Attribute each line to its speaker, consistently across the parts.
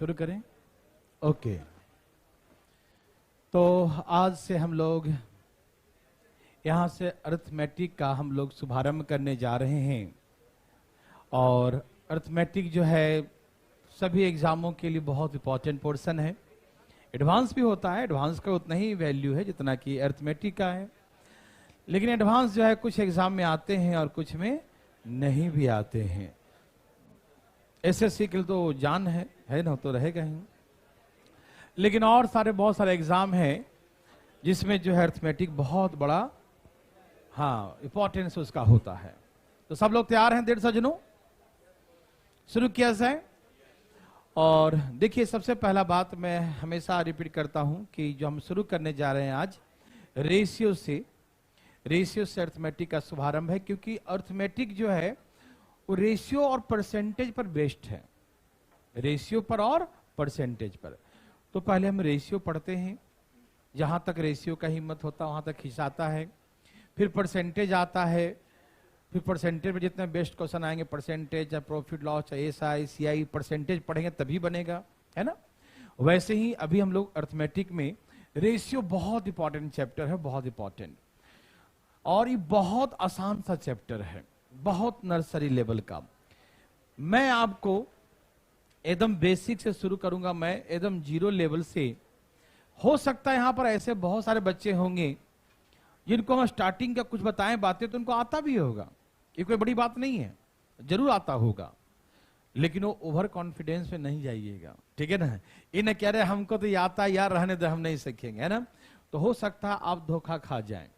Speaker 1: शुरू करें। ओके, तो आज से हम लोग यहाँ से अरिथमेटिक का हम लोग शुभारंभ करने जा रहे हैं। और अरिथमेटिक जो है सभी एग्जामों के लिए बहुत इंपॉर्टेंट पोर्शन है। एडवांस भी होता है, एडवांस का उतना ही वैल्यू है जितना कि अरिथमेटिक का है, लेकिन एडवांस जो है कुछ एग्जाम में आते हैं और कुछ में नहीं भी आते हैं। एसएससी के लिए तो जान है ना, तो रहेगा ही। लेकिन और सारे बहुत सारे एग्जाम हैं जिसमें जो है अरिथमेटिक बहुत बड़ा इंपॉर्टेंस उसका होता है। तो सब लोग तैयार हैं? 150 जनों शुरू किया जाए। और देखिए, सबसे पहला बात मैं हमेशा रिपीट करता हूं कि जो हम शुरू करने जा रहे हैं आज रेशियो से अरिथमेटिक का शुभारंभ है, क्योंकि अरिथमेटिक जो है वो रेशियो और परसेंटेज पर बेस्ड है। रेशियो पर और परसेंटेज पर। तो पहले हम रेशियो पढ़ते हैं, जहां तक रेशियो का हिम्मत होता है वहां तक खिंचाता है। फिर परसेंटेज आता है, फिर परसेंटेज में जितने बेस्ट क्वेश्चन आएंगे, परसेंटेज चाहे प्रॉफिट लॉस चाहे एसआई सीआई, परसेंटेज पढ़ेंगे तभी बनेगा, है ना। वैसे ही अभी हम लोग अरिथमेटिक में रेशियो बहुत इंपॉर्टेंट चैप्टर है, बहुत इंपॉर्टेंट। और ये बहुत आसान सा चैप्टर है, बहुत नर्सरी लेवल का। मैं आपको एकदम बेसिक से शुरू करूंगा, मैं एकदम जीरो लेवल से। हो सकता है यहां पर ऐसे बहुत सारे बच्चे होंगे जिनको हम स्टार्टिंग का कुछ बताएं बातें तो उनको आता भी होगा, ये कोई बड़ी बात नहीं है, जरूर आता होगा। लेकिन वो ओवर कॉन्फिडेंस में नहीं जाइएगा, ठीक है ना। ये न कह रहे हमको तो ये आता है यार, रहने दे हम नहीं सीखेंगे, है ना। तो हो सकता है आप धोखा खा जाएं,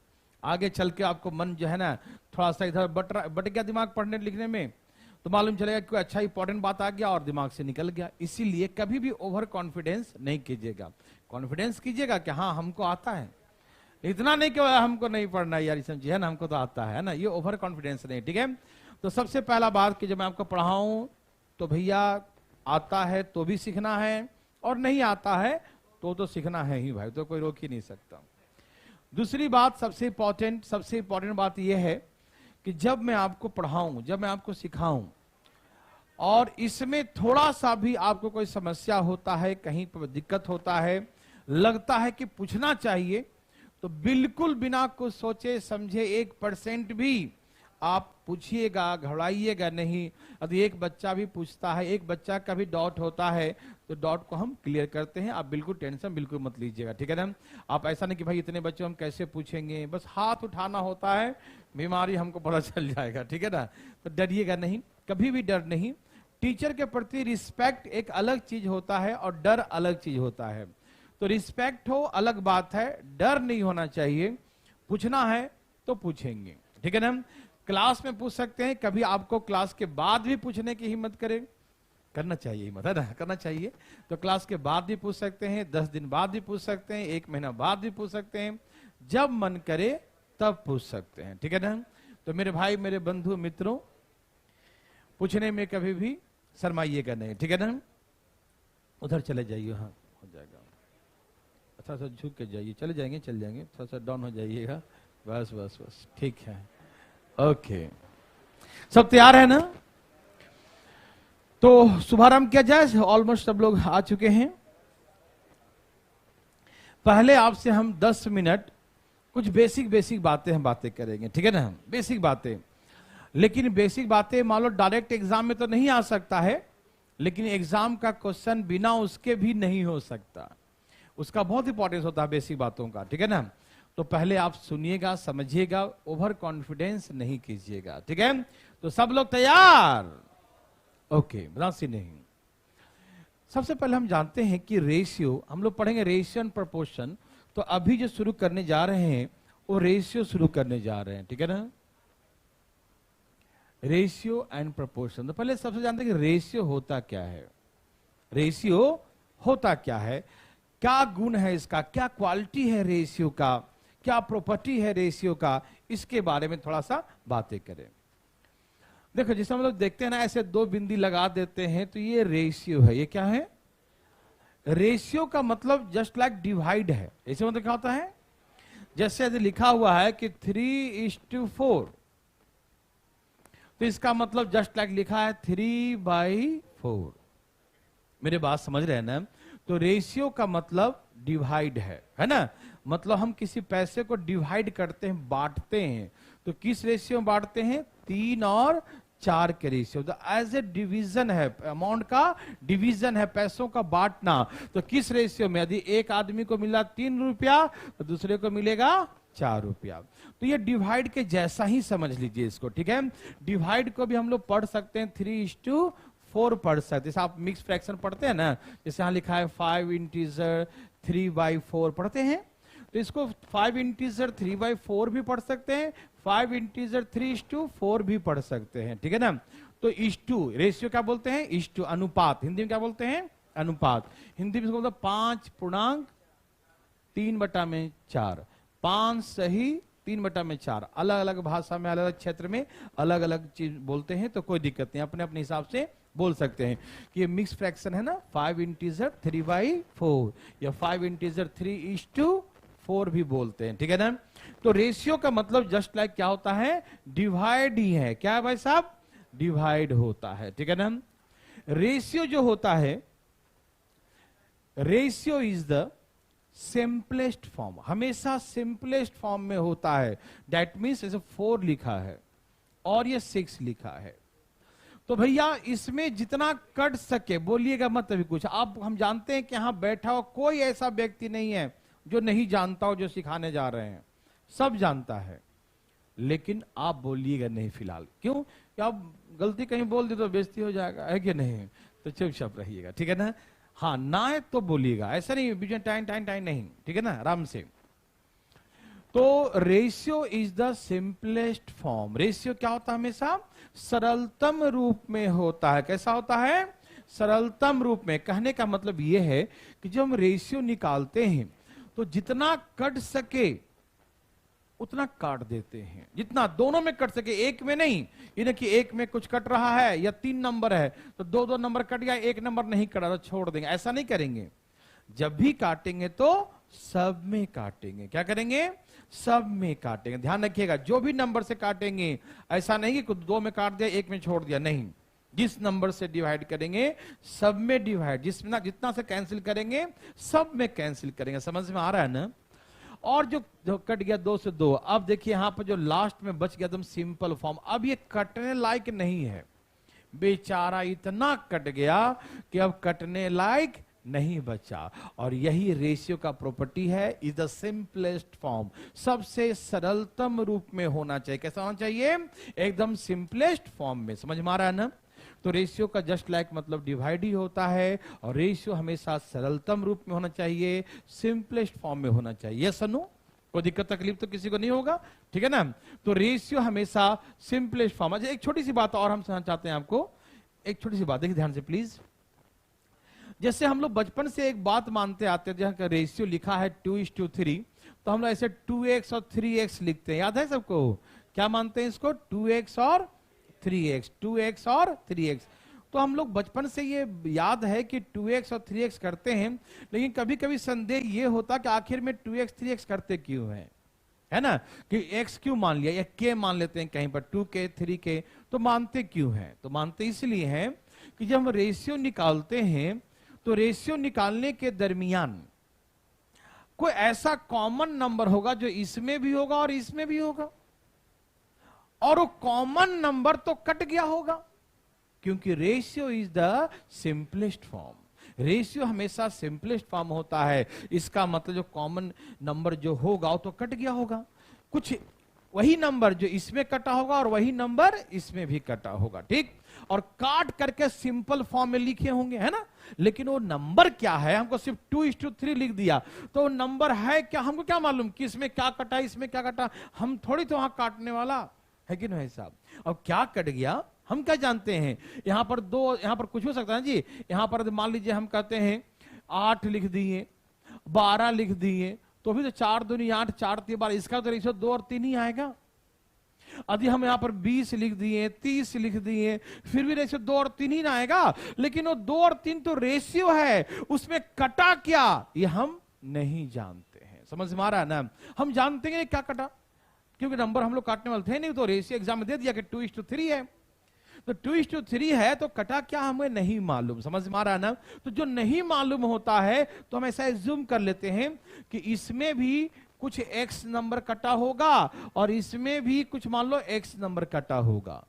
Speaker 1: आगे चल के आपको मन जो है ना थोड़ा सा इधर बट गया दिमाग पढ़ने लिखने में, तो मालूम चलेगा कोई अच्छा इंपॉर्टेंट बात आ गया और दिमाग से निकल गया। इसीलिए कभी भी ओवर कॉन्फिडेंस नहीं कीजिएगा। कॉन्फिडेंस कीजिएगा कि हाँ हमको आता है, इतना नहीं कि हमको नहीं पढ़ना यार, समझिए ना, हमको तो आता है ना, ये ओवर कॉन्फिडेंस नहीं, ठीक है। तो सबसे पहला बात कि जब मैं आपको पढ़ाऊं तो भैया आता है तो भी सीखना है, और नहीं आता है तो सीखना है ही भाई, तो कोई रोक ही नहीं सकता। दूसरी बात सबसे इंपॉर्टेंट बात यह है कि जब मैं आपको पढ़ाऊं, जब मैं आपको सिखाऊं और इसमें थोड़ा सा भी आपको कोई समस्या होता है, कहीं पर दिक्कत होता है, लगता है कि पूछना चाहिए, तो बिल्कुल बिना कुछ सोचे समझे 1% भी आप पूछिएगा, घबराइएगा नहीं। यदि एक बच्चा भी पूछता है, एक बच्चा का भी डाउट होता है, तो डाउट को हम क्लियर करते हैं। आप बिल्कुल टेंशन बिल्कुल मत लीजिएगा, ठीक है ना। आप ऐसा नहीं कि भाई इतने बच्चों हम कैसे पूछेंगे, बस हाथ उठाना होता है, बीमारी हमको पता चल जाएगा, ठीक है ना। तो डरिएगा नहीं, कभी भी डर नहीं। टीचर के प्रति रिस्पेक्ट एक अलग चीज होता है और डर अलग चीज होता है। तो रिस्पेक्ट हो अलग बात है, डर नहीं होना चाहिए। पूछना है तो पूछेंगे, ठीक है ना। क्लास में पूछ सकते हैं, कभी आपको क्लास के बाद भी पूछने की हिम्मत करें, करना चाहिए, हिम्मत है ना, करना चाहिए। तो क्लास के बाद भी पूछ सकते हैं, 10 दिन बाद भी पूछ सकते हैं, 1 महीना बाद भी पूछ सकते हैं, जब मन करे तब पूछ सकते हैं, ठीक है ना। तो मेरे भाई, मेरे बंधु मित्रों, पूछने में कभी भी शर्माइएगा नहीं, ठीक है ना। उधर चले जाइए, हाँ हो जाएगा, अच्छा सा झुक के जाइए, चले जाएंगे, चल जाएंगे, थोड़ा सा डाउन हो जाइएगा, बस बस बस, ठीक है। ओके, सब तैयार है ना। तो शुभारंभ किया जाए, ऑलमोस्ट सब लोग आ चुके हैं। पहले आपसे हम 10 मिनट कुछ बेसिक बातें हम बातें करेंगे, ठीक है ना, बेसिक बातें। लेकिन बेसिक बातें मान लो डायरेक्ट एग्जाम में तो नहीं आ सकता है, लेकिन एग्जाम का क्वेश्चन बिना उसके भी नहीं हो सकता, उसका बहुत इंपॉर्टेंस होता है बेसिक बातों का, ठीक है ना। तो पहले आप सुनिएगा, समझिएगा, ओवर कॉन्फिडेंस नहीं कीजिएगा, ठीक है। तो सब लोग तैयार? ओके, बरासी नहीं। सबसे पहले हम जानते हैं कि रेशियो, हम लोग पढ़ेंगे रेशियो एंड प्रोपोर्शन। तो अभी जो शुरू करने जा रहे हैं वो रेशियो शुरू करने जा रहे हैं, ठीक है ना। Ratio and proportion. तो पहले सबसे जानते हैं कि रेशियो होता क्या है, रेशियो होता क्या है, क्या गुण है इसका, क्या क्वालिटी है रेशियो का, क्या प्रॉपर्टी है रेशियो का, इसके बारे में थोड़ा सा बातें करें। देखो, जिसे हम लोग देखते हैं ना, ऐसे 2 बिंदी लगा देते हैं, तो ये रेशियो है। ये क्या है? रेशियो का मतलब जस्ट लाइक डिवाइड है। ऐसे मतलब क्या होता है, जैसे यदि लिखा हुआ है कि 3:4, तो इसका मतलब जस्ट लाइक लिखा है 3/4, मेरे बात समझ रहे हैं ना? तो रेशियो का मतलब डिवाइड है ना? मतलब हम किसी पैसे को डिवाइड करते हैं, बांटते हैं। तो किस रेशियो में बांटते हैं? 3 और 4 के रेशियो। तो एज ए डिवीजन है, अमाउंट का डिवीजन है, पैसों का बांटना। तो किस रेशियो में? यदि एक आदमी को मिला 3 रुपया तो दूसरे को मिलेगा 4 रुपया। तो ये डिवाइड के जैसा ही समझ लीजिए इसको, ठीक है? डिवाइड को भी हम लोग पढ़ सकते हैं 3:4 पढ़ सकते हैं। जैसे आप मिक्स फ्रैक्शन पढ़ते हैं ना, जैसे यहां लिखा है 5 इंटीजर 3/4 पढ़ते हैं, तो इसको 5 इंटीजर 3/4 भी पढ़ सकते हैं, 5 इंटीजर 3:4 भी पढ़ सकते हैं, ठीक है ना? तो इष्टू रेशियो क्या बोलते हैं? इष्टू अनुपात। हिंदी में क्या बोलते हैं? अनुपात। हिंदी में बोलते 5:3/4। 5 सही 3/4। अलग अलग भाषा में, अलग अलग क्षेत्र में अलग अलग चीज बोलते हैं, तो कोई दिक्कत नहीं, अपने अपने हिसाब से बोल सकते हैं कि ये मिक्स फ्रैक्शन है ना, 5 इंटीजर 3/4 या 5 इंटीजर 3:4 भी बोलते हैं, ठीक है ना? तो रेशियो का मतलब जस्ट लाइक क्या होता है? डिवाइड ही है। क्या है भाई साहब? डिवाइड होता है, ठीक है ना? रेशियो जो होता है, ratio is the simplest form, हमेशा सिंपलेस्ट फॉर्म में होता है। दैट मीन्स जैसे 4 लिखा है और ये 6 लिखा है, तो भैया इसमें जितना कट सके, बोलिएगा मत अभी कुछ। आप, हम जानते हैं कि यहां बैठा हो कोई ऐसा व्यक्ति नहीं है जो नहीं जानता हो जो सिखाने जा रहे हैं, सब जानता है, लेकिन आप बोलिएगा नहीं फिलहाल। क्यों? कि आप गलती कहीं बोल दे तो बेइज्जती हो जाएगा, है कि नहीं? तो चुपचाप रहिएगा, ठीक है ना? हाँ, ना है तो बोलिएगा, ऐसा नहीं बीच में टाइम टाइम टाइम नहीं, ठीक है ना? आराम से। तो ratio is the simplest form. Ratio क्या होता है? हमेशा सरलतम रूप में होता है। कैसा होता है? सरलतम रूप में। कहने का मतलब यह है कि जब हम रेशियो निकालते हैं तो जितना कट सके उतना काट देते हैं, जितना दोनों में कट सके, एक में नहीं। यानी कि एक में कुछ कट रहा है या 3 नंबर है तो 2 नंबर कट गया, 1 नंबर नहीं कटा तो छोड़ देंगे, ऐसा नहीं करेंगे। जब भी काटेंगे तो सब में काटेंगे। क्या करेंगे? सब में काटेंगे। ध्यान रखिएगा, जो भी नंबर से काटेंगे, ऐसा नहीं कि 2 में काट दिया 1 में छोड़ दिया, नहीं। जिस नंबर से डिवाइड करेंगे सब में डिवाइड, जितना से कैंसिल करेंगे सब में कैंसिल करेंगे। समझ में आ रहा है ना? और जो कट गया 2 से 2, अब देखिए यहां पर जो लास्ट में बच गया एकदम सिंपल फॉर्म, अब ये कटने लायक नहीं है। बेचारा इतना कट गया कि अब कटने लायक नहीं बचा। और यही रेशियो का प्रॉपर्टी है, इज द सिंपलेस्ट फॉर्म। सबसे सरलतम रूप में होना चाहिए। कैसा होना चाहिए? एकदम सिंपलेस्ट फॉर्म में। समझ में आ रहा है ना? तो रेशियो का जस्ट लाइक मतलब डिवाइड ही होता है, और रेशियो हमेशा सरलतम रूप में होना चाहिए, सिंपलेस्ट फॉर्म में होना चाहिए। Yes no? कोई दिक्कत तकलीफ तो किसी को नहीं होगा, ठीक है ना? तो रेशियो हमेशा सिंपलेस्ट फॉर्म। अच्छा, एक छोटी सी बात और हम समझना चाहते हैं आपको, एक छोटी सी बात देखिए ध्यान से प्लीज। जैसे हम लोग बचपन से एक बात मानते आते हैं, जहां का रेशियो लिखा है 2:3, तो हम लोग ऐसे 2x और 3x लिखते हैं, याद है सबको? क्या मानते हैं इसको? 2x और 3x, 2x और 3x। तो हम लोग बचपन से ये याद है कि 2x और 3x करते हैं, लेकिन कभी कभी संदेह ये होता कि आखिर में 2x 3x करते क्यों है ना? कि x क्यों मान लिया, या k मान लेते हैं कहीं पर, 2k 3k, तो मानते क्यों हैं? तो मानते इसलिए हैं कि जब हम रेशियो निकालते हैं तो रेशियो निकालने के दरमियान कोई ऐसा कॉमन नंबर होगा जो इसमें भी होगा और इसमें भी होगा, और वो कॉमन नंबर तो कट गया होगा, क्योंकि ratio is the simplest form. Ratio हमेशा सिंपलेस्ट फॉर्म होता है। इसका मतलब जो कॉमन नंबर जो होगा वो तो कट गया होगा, कुछ वही नंबर जो इसमें कटा होगा और वही नंबर इसमें भी कटा होगा, ठीक? और काट करके सिंपल फॉर्म में लिखे होंगे, है ना? लेकिन वो नंबर क्या है? हमको सिर्फ 2:3 लिख दिया, तो नंबर है क्या? हमको क्या मालूम कि इसमें क्या कटा, इसमें क्या कटा? हम थोड़ी तो वहां काटने वाला है कि नहीं साहब? अब क्या कट गया हम क्या जानते हैं? यहां पर 2, यहां पर कुछ हो सकता है जी। यहां पर मान लीजिए हम कहते हैं 8 लिख दिए, 12 लिख दिए, तो भी तो 4 दूनी 8, 4 3 12, इसका तो रेशियो 2 और 3 ही आएगा। यदि हम यहां पर 20 लिख दिए, 30 लिख दिए, फिर भी रेशियो 2 और 3 ही ना आएगा। लेकिन वो 2 और 3 तो रेशियो है, उसमें कटा क्या ये हम नहीं जानते हैं। समझ में आ रहा है ना? हम जानते हैं क्या कटा, क्योंकि नंबर हम लोग काटने वाले थे नहीं, तो रेशियो एग्जाम में दे दिया कि 2:3 है। तो 2:3 है तो कटा क्या हमें नहीं मालूम, समझ में आ रहा है ना। तो जो नहीं मालूम होता है तो हम ऐसा एज्यूम कर लेते हैं कि इसमें भी कुछ x नंबर कटा होगा और इसमें भी कुछ मान लो x नंबर कटा होगा,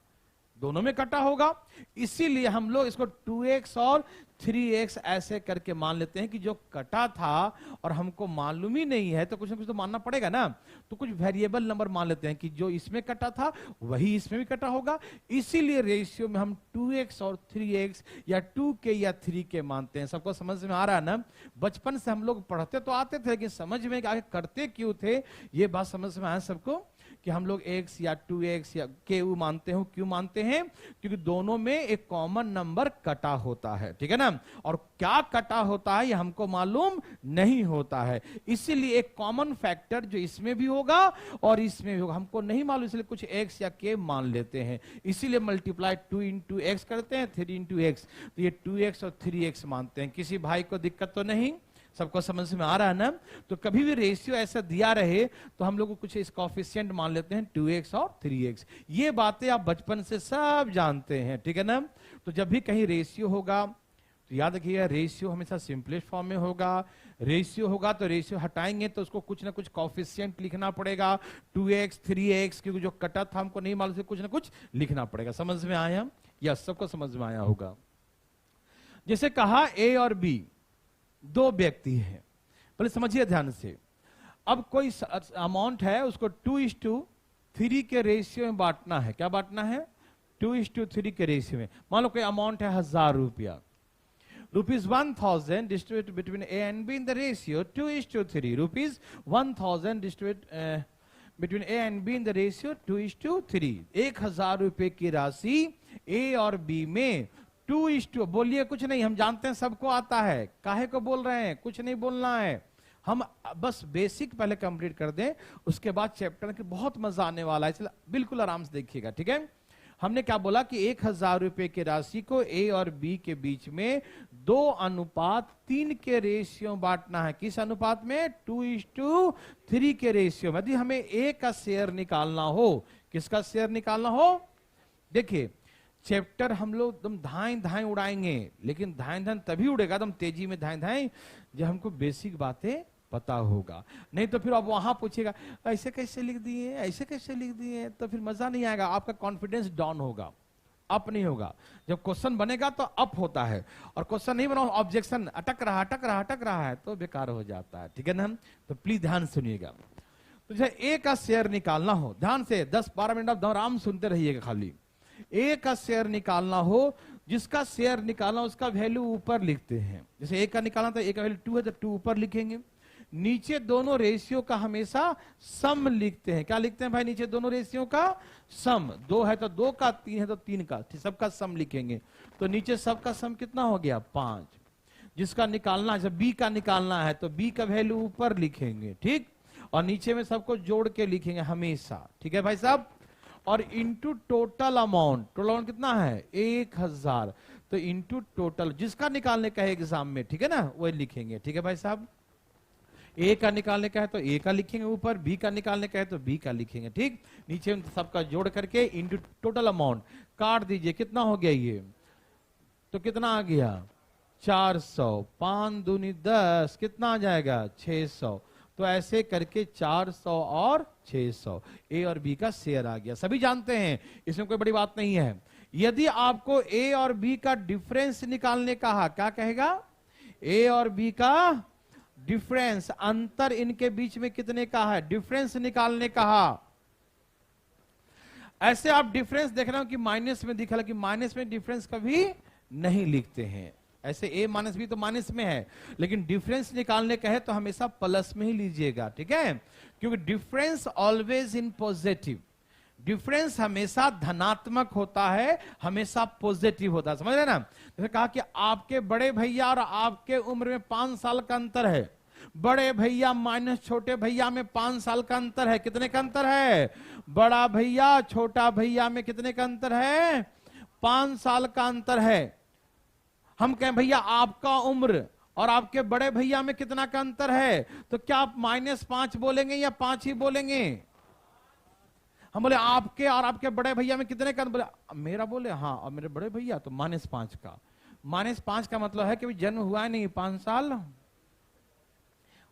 Speaker 1: दोनों में कटा होगा। इसीलिए हम लोग इसको 2x और 3x ऐसे करके मान लेते हैं कि जो कटा था और हमको मालूम ही नहीं है तो कुछ ना कुछ तो मानना पड़ेगा ना। तो कुछ वेरिएबल नंबर मान लेते हैं कि जो इसमें कटा था वही इसमें भी कटा होगा। इसीलिए रेशियो में हम 2x और 3x या 2k या 3k मानते हैं। सबको समझ में आ रहा है ना। बचपन से हम लोग पढ़ते तो आते थे लेकिन समझ में आगे करते क्यों थे ये बात समझ में आया सबको कि हम लोग x या 2x या k मानते हो। क्यों मानते हैं? क्योंकि दोनों में एक कॉमन नंबर कटा होता है, ठीक है ना। और क्या कटा होता है ये हमको मालूम नहीं होता है, इसीलिए एक कॉमन फैक्टर जो इसमें भी होगा और इसमें भी होगा हमको नहीं मालूम, इसलिए कुछ x या k मान लेते हैं। इसीलिए मल्टीप्लाई 2 into x करते हैं, 3 into x, तो ये 2x और 3x मानते हैं। किसी भाई को दिक्कत तो नहीं? सबको समझ में आ रहा है ना। तो कभी भी रेशियो ऐसा दिया रहे तो हम लोग को कुछ इस कोएफिशिएंट मान लेते हैं 2x और 3x। ये बातें आप बचपन से सब जानते हैं, ठीक है ना। तो जब भी कहीं रेशियो होगा तो याद रखिएगा रेशियो हमेशा सिंपलेस्ट फॉर्म में होगा। रेशियो होगा तो रेशियो हटाएंगे तो उसको कुछ ना कुछ कोएफिशिएंट लिखना पड़ेगा, 2x 3x, क्योंकि जो कटा था हमको नहीं मालूम से कुछ ना कुछ लिखना पड़ेगा। समझ में आया? या सबको समझ में आया होगा। जैसे कहा a और b दो व्यक्ति हैं, पहले समझिए ध्यान से। अब कोई अमाउंट है उसको 2:3 के रेशियो में बांटना है। क्या बांटना है? 2:3 के रेशियो में। मान लो कोई अमाउंट है 1000 रुपया, ₹1000 distribute between A and B in the ratio 2:3. ₹1000 distribute between A and B in the ratio 2:3. 1000 रुपए की राशि A और B में 2:, बोलिए कुछ नहीं, हम जानते हैं सबको आता है, काहे को बोल रहे हैं, कुछ नहीं बोलना है। हम बस बेसिक पहले कंप्लीट कर दें, उसके बाद चैप्टर के बहुत मजा आने वाला है, इसलिए बिल्कुल आराम से देखिएगा, ठीक है। हमने क्या बोला कि 1000 रुपए की राशि को ए और बी के बीच में 2:3 के रेशियो बांटना है। किस अनुपात में? 2:3 के रेशियो में। यदि हमें ए का शेयर निकालना हो, किसका शेयर निकालना हो? देखिए चैप्टर हम लोग एकदम धाएं धाएं उड़ाएंगे, लेकिन धाएं धाएं तभी उड़ेगा एकदम तेजी में धाएं धाएं जब हमको बेसिक बातें पता होगा। नहीं तो फिर आप वहां पूछेगा ऐसे कैसे लिख दिए, ऐसे कैसे लिख दिए, तो फिर मजा नहीं आएगा, आपका कॉन्फिडेंस डाउन होगा, अप नहीं होगा। जब क्वेश्चन बनेगा तो अप होता है, और क्वेश्चन नहीं बना ऑब्जेक्शन अटक रहा है तो बेकार हो जाता है, ठीक है ना। तो प्लीज ध्यान सुनिएगा। तो जैसे ए का शेयर निकालना हो, ध्यान से 10-12 मिनट आप आराम सुनते रहिएगा। खाली ए का शेयर निकालना हो, जिसका शेयर निकालना उसका वैल्यू ऊपर लिखते हैं। जैसे ए का निकालना तो ए का वैल्यू 2 है तो 2 ऊपर लिखेंगे। नीचे दोनों रेशियो का हमेशा सम लिखते हैं। क्या लिखते हैं भाई? नीचे दोनों रेशियो का सम। 2 है तो 2 का, 3 है तो 3 का, सबका सम लिखेंगे। तो नीचे सबका सम कितना हो गया? 5। जिसका निकालना है, बी का निकालना है तो बी का वैल्यू ऊपर लिखेंगे, ठीक, और नीचे में सबको जोड़ के लिखेंगे हमेशा, ठीक है भाई साहब। और into total amount, total amount कितना है? 1000, तो इंटू टोटल जिसका निकालने का है एग्जाम में, ठीक है ना, वही लिखेंगे, ठीक है भाई साहब। ए का निकालने का है तो ए का लिखेंगे ऊपर, बी का निकालने का है तो बी का लिखेंगे, ठीक। नीचे सबका जोड़ करके इंटू टोटल अमाउंट काट दीजिए, कितना हो गया ये? तो कितना आ गया? 400। 5 दूनी 10, कितना आ जाएगा? 600। तो ऐसे करके 400 और 600 ए और बी का शेयर आ गया। सभी जानते हैं, इसमें कोई बड़ी बात नहीं है। यदि आपको ए और बी का डिफरेंस निकालने कहा, क्या कहेगा? ए और बी का डिफरेंस, अंतर इनके बीच में कितने का है, डिफरेंस निकालने कहा। ऐसे आप डिफरेंस देख रहे हो कि माइनस में दिखा, कि माइनस में डिफरेंस कभी नहीं लिखते हैं। ऐसे a माइनस बी तो माइनस में है, लेकिन डिफरेंस निकालने का है तो हमेशा प्लस में ही लीजिएगा, ठीक है, क्योंकि difference always in positive, difference हमेशा धनात्मक होता है, हमेशा पॉजिटिव होता है, समझ रहे ना। जैसे कहा कि आपके बड़े भैया और आपके उम्र में 5 साल का अंतर है, बड़े भैया माइनस छोटे भैया में 5 साल का अंतर है। कितने का अंतर है? बड़ा भैया छोटा भैया में कितने का अंतर है? 5 साल का अंतर है। हम कहें भैया आपका उम्र और आपके बड़े भैया में कितना का अंतर है, तो क्या आप -5 बोलेंगे या 5 ही बोलेंगे? हम बोले आपके और आपके बड़े भैया में कितने का, बोले मेरा, बोले हाँ, और मेरे बड़े भैया तो -5 का। -5 का मतलब है कि जन्म हुआ नहीं 5 साल,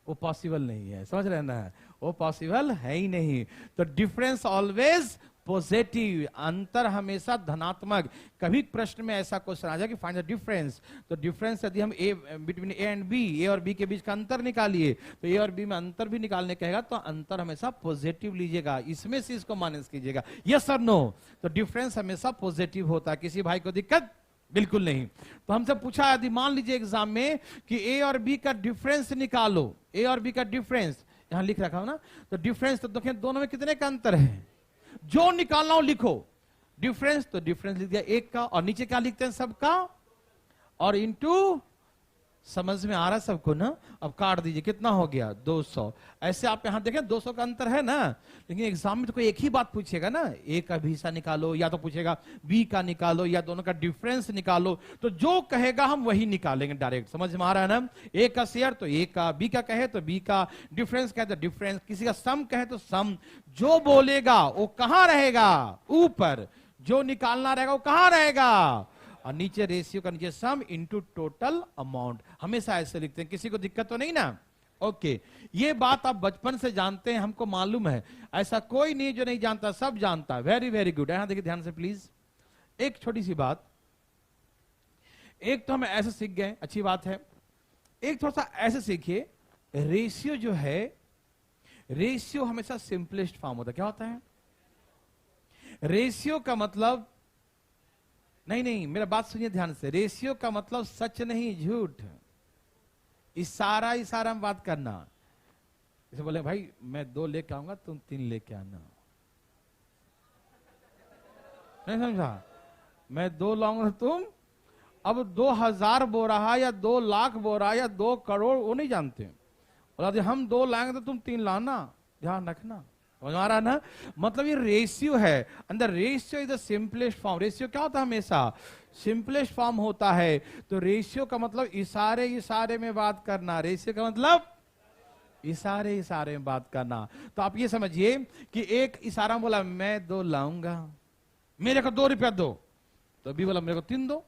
Speaker 1: वो पॉसिबल नहीं है, समझ रहे ना, वो पॉसिबल है ही नहीं। तो डिफरेंस ऑलवेज पॉजिटिव, अंतर हमेशा धनात्मक। कभी प्रश्न में ऐसा क्वेश्चन आ जाए कि फाइंड द डिफरेंस, तो डिफरेंस यदि हम ए between A and B, A और बी के बीच का अंतर निकालिए, तो ए और बी में अंतर भी निकालने कहेगा तो अंतर हमेशा पॉजिटिव लीजिएगा, इसमें से इसको माइनस कीजिएगा, यस और नो। तो डिफरेंस हमेशा पॉजिटिव होता है। किसी भाई को दिक्कत? बिल्कुल नहीं। तो हमसे पूछा, यदि मान लीजिए एग्जाम में कि ए और बी का डिफरेंस निकालो, ए और बी का डिफरेंस यहां लिख रखा हो ना, तो डिफरेंस तो देखें दोनों में कितने का अंतर है, जो निकालना हो लिखो, डिफरेंस तो डिफरेंस लिख दिया 1 का, और नीचे क्या लिखते हैं सबका, और इनटू, समझ में आ रहा है सबको ना। अब काट दीजिए, कितना हो गया 200। ऐसे आप यहां देखें 200 का अंतर है ना, लेकिन एग्जाम में तो कोई एक ही बात पूछेगा ना, ए का भी हिस्सा निकालो, या तो पूछेगा बी का निकालो, या दोनों का डिफरेंस निकालो, तो जो कहेगा हम वही निकालेंगे डायरेक्ट, समझ में आ रहा है ना। ए का शेयर तो ए का, बी का कहे तो बी का, डिफरेंस कहे तो डिफरेंस, किसी का सम कहे तो सम, जो बोलेगा वो कहां रहेगा, ऊपर, जो निकालना रहेगा वो कहां रहेगा, और नीचे रेशियो का नीचे सम इनटू टोटल अमाउंट, हमेशा ऐसे लिखते हैं। किसी को दिक्कत तो नहीं ना? ओके, ये बात आप बचपन से जानते हैं, हमको मालूम है, ऐसा कोई नहीं जो नहीं जानता, सब जानता है। Very very good. यहां देखिए ध्यान से प्लीज, एक छोटी सी बात, एक तो हम ऐसे सीख गए, अच्छी बात है, एक थोड़ा सा ऐसे सीखिए। रेशियो जो है, रेशियो हमेशा सिंपलेस्ट फॉर्म होता है। क्या होता है रेशियो का मतलब? नहीं, मेरा बात सुनिए ध्यान से, रेशियो का मतलब सच नहीं झूठ, इशारा इशारा में बात करना। जैसे बोले भाई मैं 2 लेके आऊंगा, तुम 3 लेके आना, नहीं समझा, मैं 2 लाऊंगा तुम, अब 2000 बोरा या 2 लाख बोरा या 2 करोड़ वो नहीं जानते, और हम 2 लाएंगे तो तुम 3 लाना, ध्यान रखना, समझ आ रहा है ना। मतलब ये रेशियो है, अंदर ratio is the simplest form. Ratio क्या होता है? हमेशा सिंपलेस्ट फॉर्म होता है। तो रेशियो का मतलब इशारे इशारे में बात करना, रेशियो का मतलब इशारे इशारे में बात करना। तो आप ये समझिए कि एक इशारा में बोला मैं 2 लाऊंगा, मेरे को 2 रुपया दो, तो बी बोला मेरे को 3 दो,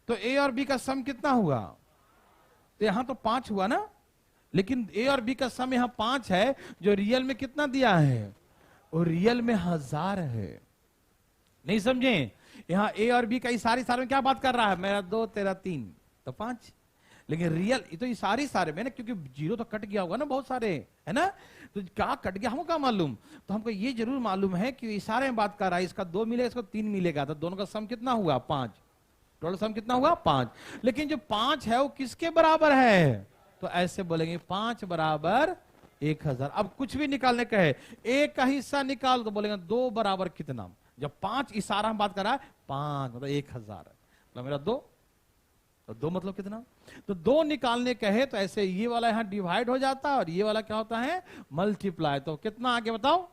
Speaker 1: तो ए और बी का सम कितना हुआ? तो यहां तो 5 हुआ ना, लेकिन ए और बी का सम यहां 5 है, जो रियल में कितना दिया है? वो रियल में 1000 है। नहीं समझे? यहां ए और बी का इशारे इशारे में क्या बात कर रहा है? मेरा 2 तेरा 3 तो 5, लेकिन रियल तो इशारे इशारे में ना, क्योंकि 0 तो कट गया होगा ना बहुत सारे, है ना, तो क्या कट गया हमको क्या मालूम। तो हमको ये जरूर मालूम है कि इशारे में बात कर रहा है, इसका 2 मिलेगा, इसको 3 मिलेगा, तो दोनों का सम कितना हुआ? 5, टोटल सम कितना हुआ? 5। लेकिन जो 5 है वो किसके बराबर है? तो ऐसे बोलेंगे 5 बराबर 1000। अब कुछ भी निकालने का है, एक का हिस्सा निकाल, तो बोलेंगे 2 बराबर कितना। जब 5 इशारा हम बात कर रहा है, 5 मतलब 1000 है, तो मेरा 2, तो 2 मतलब कितना? तो 2 निकालने कहे तो ऐसे ये वाला यहां डिवाइड हो जाता है, और ये वाला क्या होता है? मल्टीप्लाई। तो कितना आ गया बताओ?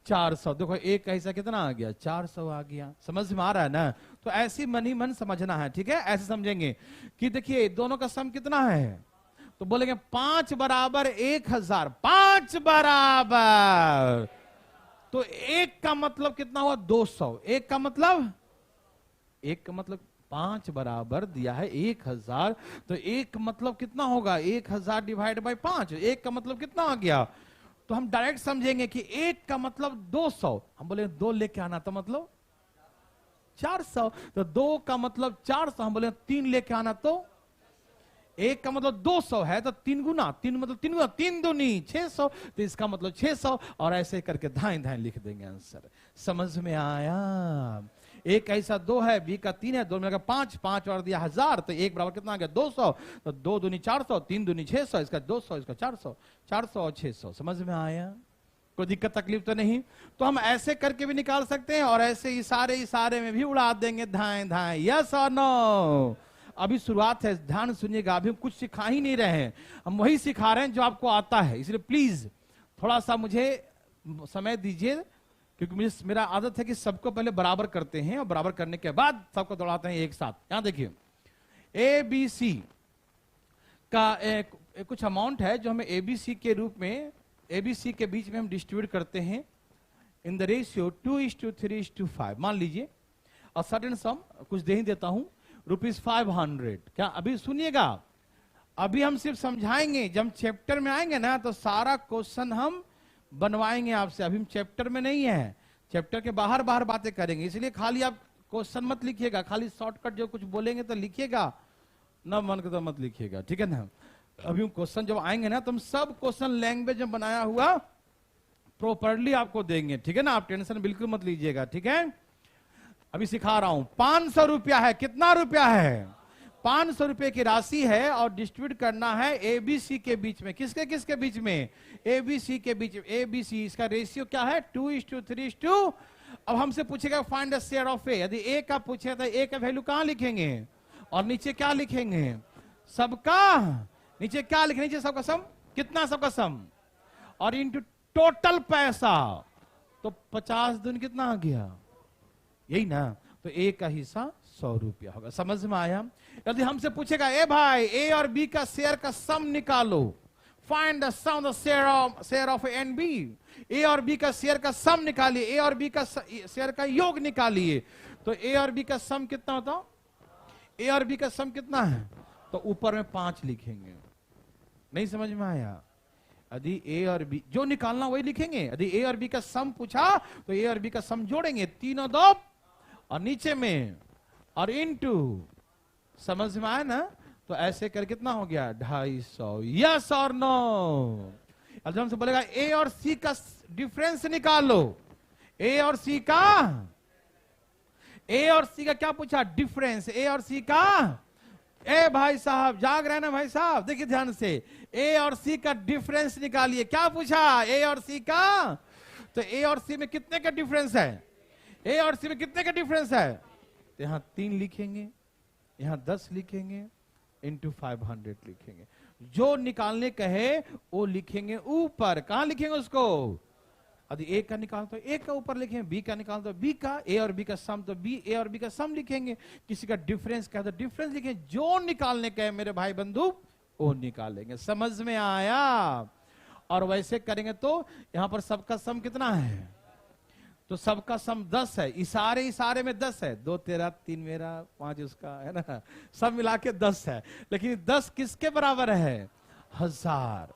Speaker 1: 400। देखो एक का हिस्सा कितना आ गया? 400 आ गया। समझ में आ रहा है ना? तो ऐसी मन ही मन समझना है, ठीक है, ऐसे समझेंगे कि देखिए दोनों का सम कितना है, तो बोलेंगे 5 बराबर 1000, 5 बराबर, तो 1 का मतलब कितना हुआ? 200। 1 का मतलब 5 बराबर दिया है 1000, तो 1 मतलब कितना होगा? 1000 डिवाइड बाय 5। 1 का मतलब कितना आ गया? तो हम डायरेक्ट समझेंगे कि 1 का मतलब 200, हम बोले 2 लेके आना, तो मतलब 400, तो 2 का मतलब 400, हम बोले 3 लेके आना, तो 1 का मतलब 200 है, तो 3 गुना, 3 मतलब 3 गुना, 3 दूनी 600, तो इसका मतलब 600, और ऐसे करके धाएं धाएं लिख देंगे आंसर। समझ में आया? एक ऐसा 2 है, बी का 3 है, 2 में 5, 5 और दिया 1000, तो 1 बराबर कितना आ गया? 200, तो 2 दूनी 400, 3 दूनी 600, इसका 200, इसका 400, 400 और 600। समझ में आया? कोई दिक्कत तकलीफ तो नहीं? तो हम ऐसे करके भी निकाल सकते हैं, और ऐसे इशारे इशारे में भी उड़ा देंगे धाएं धाएं। यस और नो? अभी शुरुआत है, ध्यान सुनिएगा, अभी हम कुछ सिखा ही नहीं रहे हैं, हम वही सिखा रहे हैं जो आपको आता है, इसलिए प्लीज थोड़ा सा मुझे समय दीजिए, क्योंकि मुझे मेरा आदत है कि सबको पहले बराबर करते हैं, और बराबर करने के बाद सबको दौड़ाते हैं एक साथ। यहां देखिए ABC का कुछ अमाउंट है जो हमें ABC के रूप में, ABC के बीच में हम डिस्ट्रीब्यूट करते हैं, इन द रेशियो 2:3:5। मान लीजिए अ सर्टेन सम, कुछ दे ही देता हूं, ₹500। क्या अभी सुनिएगा, अभी हम सिर्फ समझाएंगे, जब चैप्टर में आएंगे ना तो सारा क्वेश्चन हम बनवाएंगे आपसे। अभी हम चैप्टर में नहीं है, चैप्टर के बाहर बाहर बातें करेंगे, इसलिए खाली आप क्वेश्चन मत लिखिएगा, खाली शॉर्टकट जो कुछ बोलेंगे तो लिखिएगा, ना मन को तो मत लिखिएगा, ठीक है ना। अभी क्वेश्चन जब आएंगे ना तो हम सब क्वेश्चन लैंग्वेज में बनाया हुआ प्रॉपरली आपको देंगे, ठीक है ना। आप टेंशन बिल्कुल मत लीजिएगा, ठीक है। अभी सिखा रहा हूं। 500 रुपया है, कितना रुपया है? 500 रुपए की राशि है और डिस्ट्रीब्यूट करना है एबीसी के बीच में। किसके किसके बीच में? एबीसी के बीच में। एबीसी, इसका रेशियो क्या है? 2:3:2। अब हमसे पूछेगा फाइंड द शेयर ऑफ ए। यदि ए का पूछे तो ए का वैल्यू कहां लिखेंगे और नीचे क्या लिखेंगे? सबका। नीचे क्या लिखेंगे? नीचे सबका सम। कितना सबका सम? और इनटू टोटल पैसा, तो 50 दूनी कितना आ गया? यही ना। तो ए का हिस्सा 100 रुपया होगा। समझ में आया? यदि हमसे पूछेगा ए भाई ए और बी का शेयर का सम निकालो, find the sum the share of A and B. A और बी का शेयर का सम निकालिए, ए और बी का शेयर का योग निकालिए। तो ए और बी का सम कितना होता? ए और बी का सम कितना है? तो ऊपर में 5 लिखेंगे। नहीं समझ में आया? यदि ए और बी जो निकालना वही लिखेंगे। यदि ए और बी का सम पूछा तो ए और बी का सम जोड़ेंगे, 3 और 2 और नीचे में और इनटू। समझ में आया ना? तो ऐसे कर कितना हो गया? 250। यस और नो? अब जब हमसे बोलेगा ए और सी का डिफरेंस निकालो, ए और सी का, ए और सी का क्या पूछा? डिफरेंस। ए और सी का, ए भाई साहब जाग रहे हैं ना भाई साहब? देखिए ध्यान से, ए और सी का डिफरेंस निकालिए। क्या पूछा? ए और सी का। तो ए और सी में कितने का डिफरेंस है? ए और सी में कितने का डिफरेंस है? तो यहां 3 लिखेंगे, यहां 10 लिखेंगे, इंटू 500 लिखेंगे। जो निकालने कहे वो लिखेंगे ऊपर। कहां लिखेंगे उसको? यदि ए का निकाल तो ए का ऊपर लिखेंगे, बी का निकाल तो बी का, ए और बी का सम तो बी ए और बी का सम लिखेंगे, किसी का डिफरेंस का तो डिफरेंस लिखेंगे। जो निकालने कहे मेरे भाई बंधु वो निकालेंगे। समझ में आया? और वैसे करेंगे तो यहां पर सबका सम कितना है? तो सबका सम 10 है। इशारे में 10 है। 2 तेरा, 3 मेरा, 5 उसका, है ना। सब मिला के 10 है। लेकिन 10 किसके बराबर है? 1000।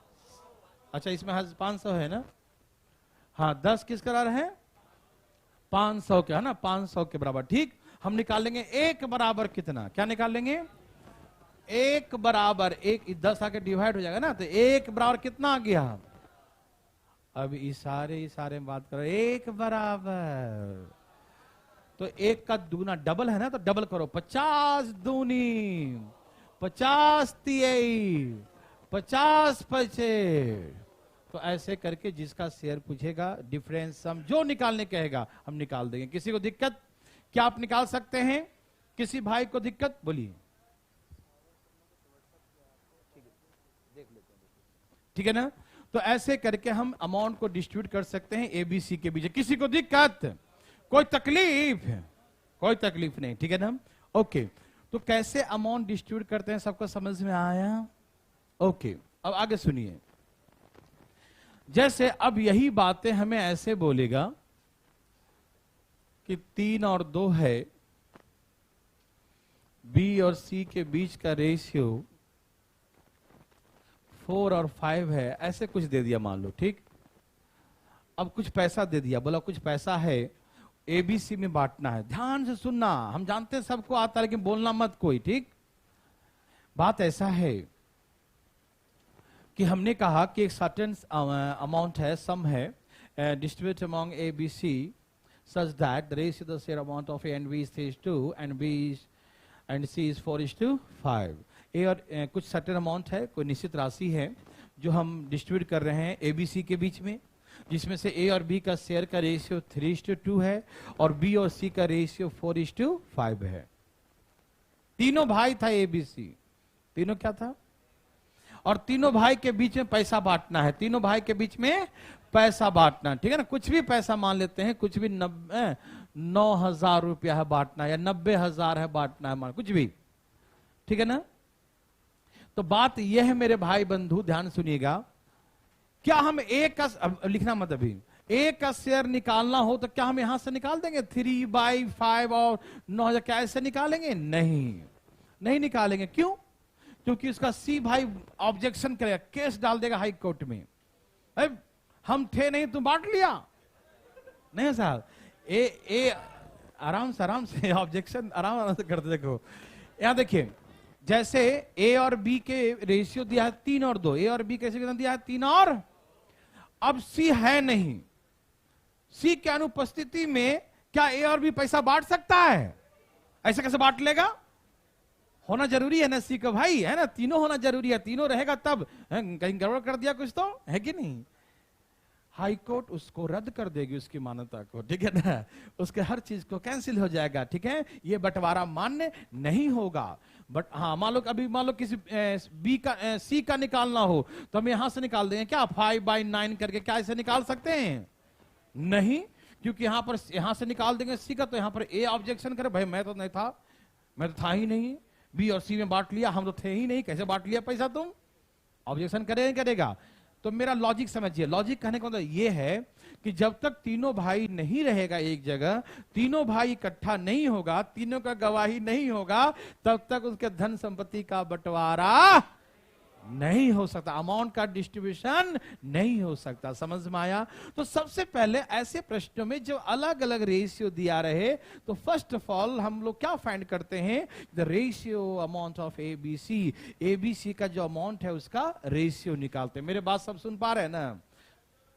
Speaker 1: अच्छा इसमें 500 है ना? हाँ 10 किसके बराबर है? 500 के, है ना। 500 के बराबर। ठीक। हम निकालेंगे 1 बराबर कितना? क्या निकालेंगे? 1 बराबर 1, 10 आके डिवाइड हो जाएगा ना, तो 1 बराबर कितना आ गया? अब इशारे में बात करो। 1 बराबर, तो 1 का दूना डबल है ना, तो डबल करो। 50 दूनी 50 तिहाई 50 पैसे। तो ऐसे करके जिसका शेयर पूछेगा, डिफरेंस सम जो निकालने कहेगा हम निकाल देंगे। किसी को दिक्कत? क्या आप निकाल सकते हैं? किसी भाई को दिक्कत? बोलिए। ठीक है ना? तो ऐसे करके हम अमाउंट को डिस्ट्रीब्यूट कर सकते हैं एबीसी के बीच। किसी को दिक्कत? कोई तकलीफ? कोई तकलीफ नहीं, ठीक है ना। ओके, तो कैसे अमाउंट डिस्ट्रीब्यूट करते हैं सबको समझ में आया? ओके, अब आगे सुनिए। जैसे अब यही बातें हमें ऐसे बोलेगा कि 3 और 2 है, बी और सी के बीच का रेशियो 4 और 5 है, ऐसे कुछ दे दिया मान लो। ठीक। अब कुछ पैसा दे दिया, बोला कुछ पैसा है एबीसी में बांटना है। ध्यान से सुनना, हम जानते हैं सबको आता है लेकिन बोलना मत कोई। ठीक। बात ऐसा है कि हमने कहा कि एक सर्टेन अमाउंट है, सम है, distribute among A B C such that the ratio the share amount of A and B is 2 and B and C is 4:5। A और कुछ सर्टेन अमाउंट है, कोई निश्चित राशि है जो हम डिस्ट्रीब्यूट कर रहे हैं एबीसी के बीच में, जिसमें से ए और बी का शेयर का रेशियो 3:2 है और बी और सी का रेशियो 4:5 है। तीनों भाई था एबीसी, तीनों क्या था? और तीनों भाई के बीच में पैसा बांटना है, तीनों भाई के बीच में पैसा बांटना, ठीक है ना। कुछ भी पैसा मान लेते हैं, कुछ भी 9,000 रुपया है बांटना है या 90,000 है बांटना है, कुछ भी, ठीक है ना। तो बात यह है मेरे भाई बंधु, ध्यान सुनिएगा, क्या हम एक का, लिखना मत अभी, ए का शेयर निकालना हो तो क्या हम यहां से निकाल देंगे 3/5 और 9,000 क्या ऐसे निकालेंगे? नहीं, नहीं निकालेंगे। क्यों? क्योंकि उसका सी भाई ऑब्जेक्शन करेगा, केस डाल देगा हाई कोर्ट में। हम थे नहीं, तुम बांट लिया। नहीं साहब, ए आराम से ऑब्जेक्शन आराम से करते। देखो यहां देखिए, जैसे ए और बी के रेशियो दिया है 3 और 2, ए और बी कैसे कितना दिया है 3 और, अब सी है नहीं, सी के अनुपस्थिति में क्या ए और बी पैसा बांट सकता है? ऐसे कैसे बांट लेगा? होना जरूरी है ना सी का भाई, है ना, तीनों होना जरूरी है, तीनों रहेगा तब। कहीं गड़बड़ कर दिया कुछ तो है कि नहीं? हाई कोर्ट उसको रद्द कर देगी, उसकी मान्यता को, ठीक है ना, उसके हर चीज को कैंसिल हो जाएगा, ठीक है। ये बंटवारा मान्य नहीं होगा। बट हाँ, मान लो अभी मान लो किसी बी का सी का निकालना हो तो हम यहां से निकाल देंगे क्या 5/9 करके? क्या ऐसे निकाल सकते हैं? नहीं, क्योंकि यहां से निकाल देंगे सी का, तो यहां पर ए ऑब्जेक्शन करे, भाई मैं तो नहीं था, मैं तो था ही नहीं, बी और सी में बांट लिया, हम तो थे ही नहीं, कैसे बांट लिया पैसा तुम? ऑब्जेक्शन करेगा। तो मेरा लॉजिक समझिए, लॉजिक कहने का मतलब ये है कि जब तक तीनों भाई नहीं रहेगा एक जगह, तीनों भाई इकट्ठा नहीं होगा, तीनों का गवाही नहीं होगा, तब तक उसके धन संपत्ति का बंटवारा नहीं हो सकता, अमाउंट का डिस्ट्रीब्यूशन नहीं हो सकता। समझ में आया? तो सबसे पहले ऐसे प्रश्नों में जो अलग अलग रेशियो दिया रहे, तो फर्स्ट ऑफ ऑल हम लोग क्या फाइंड करते हैं? The ratio amount of ABC, ABC का जो अमाउंट है उसका रेशियो निकालते हैं। मेरे बात सब सुन पा रहे हैं ना?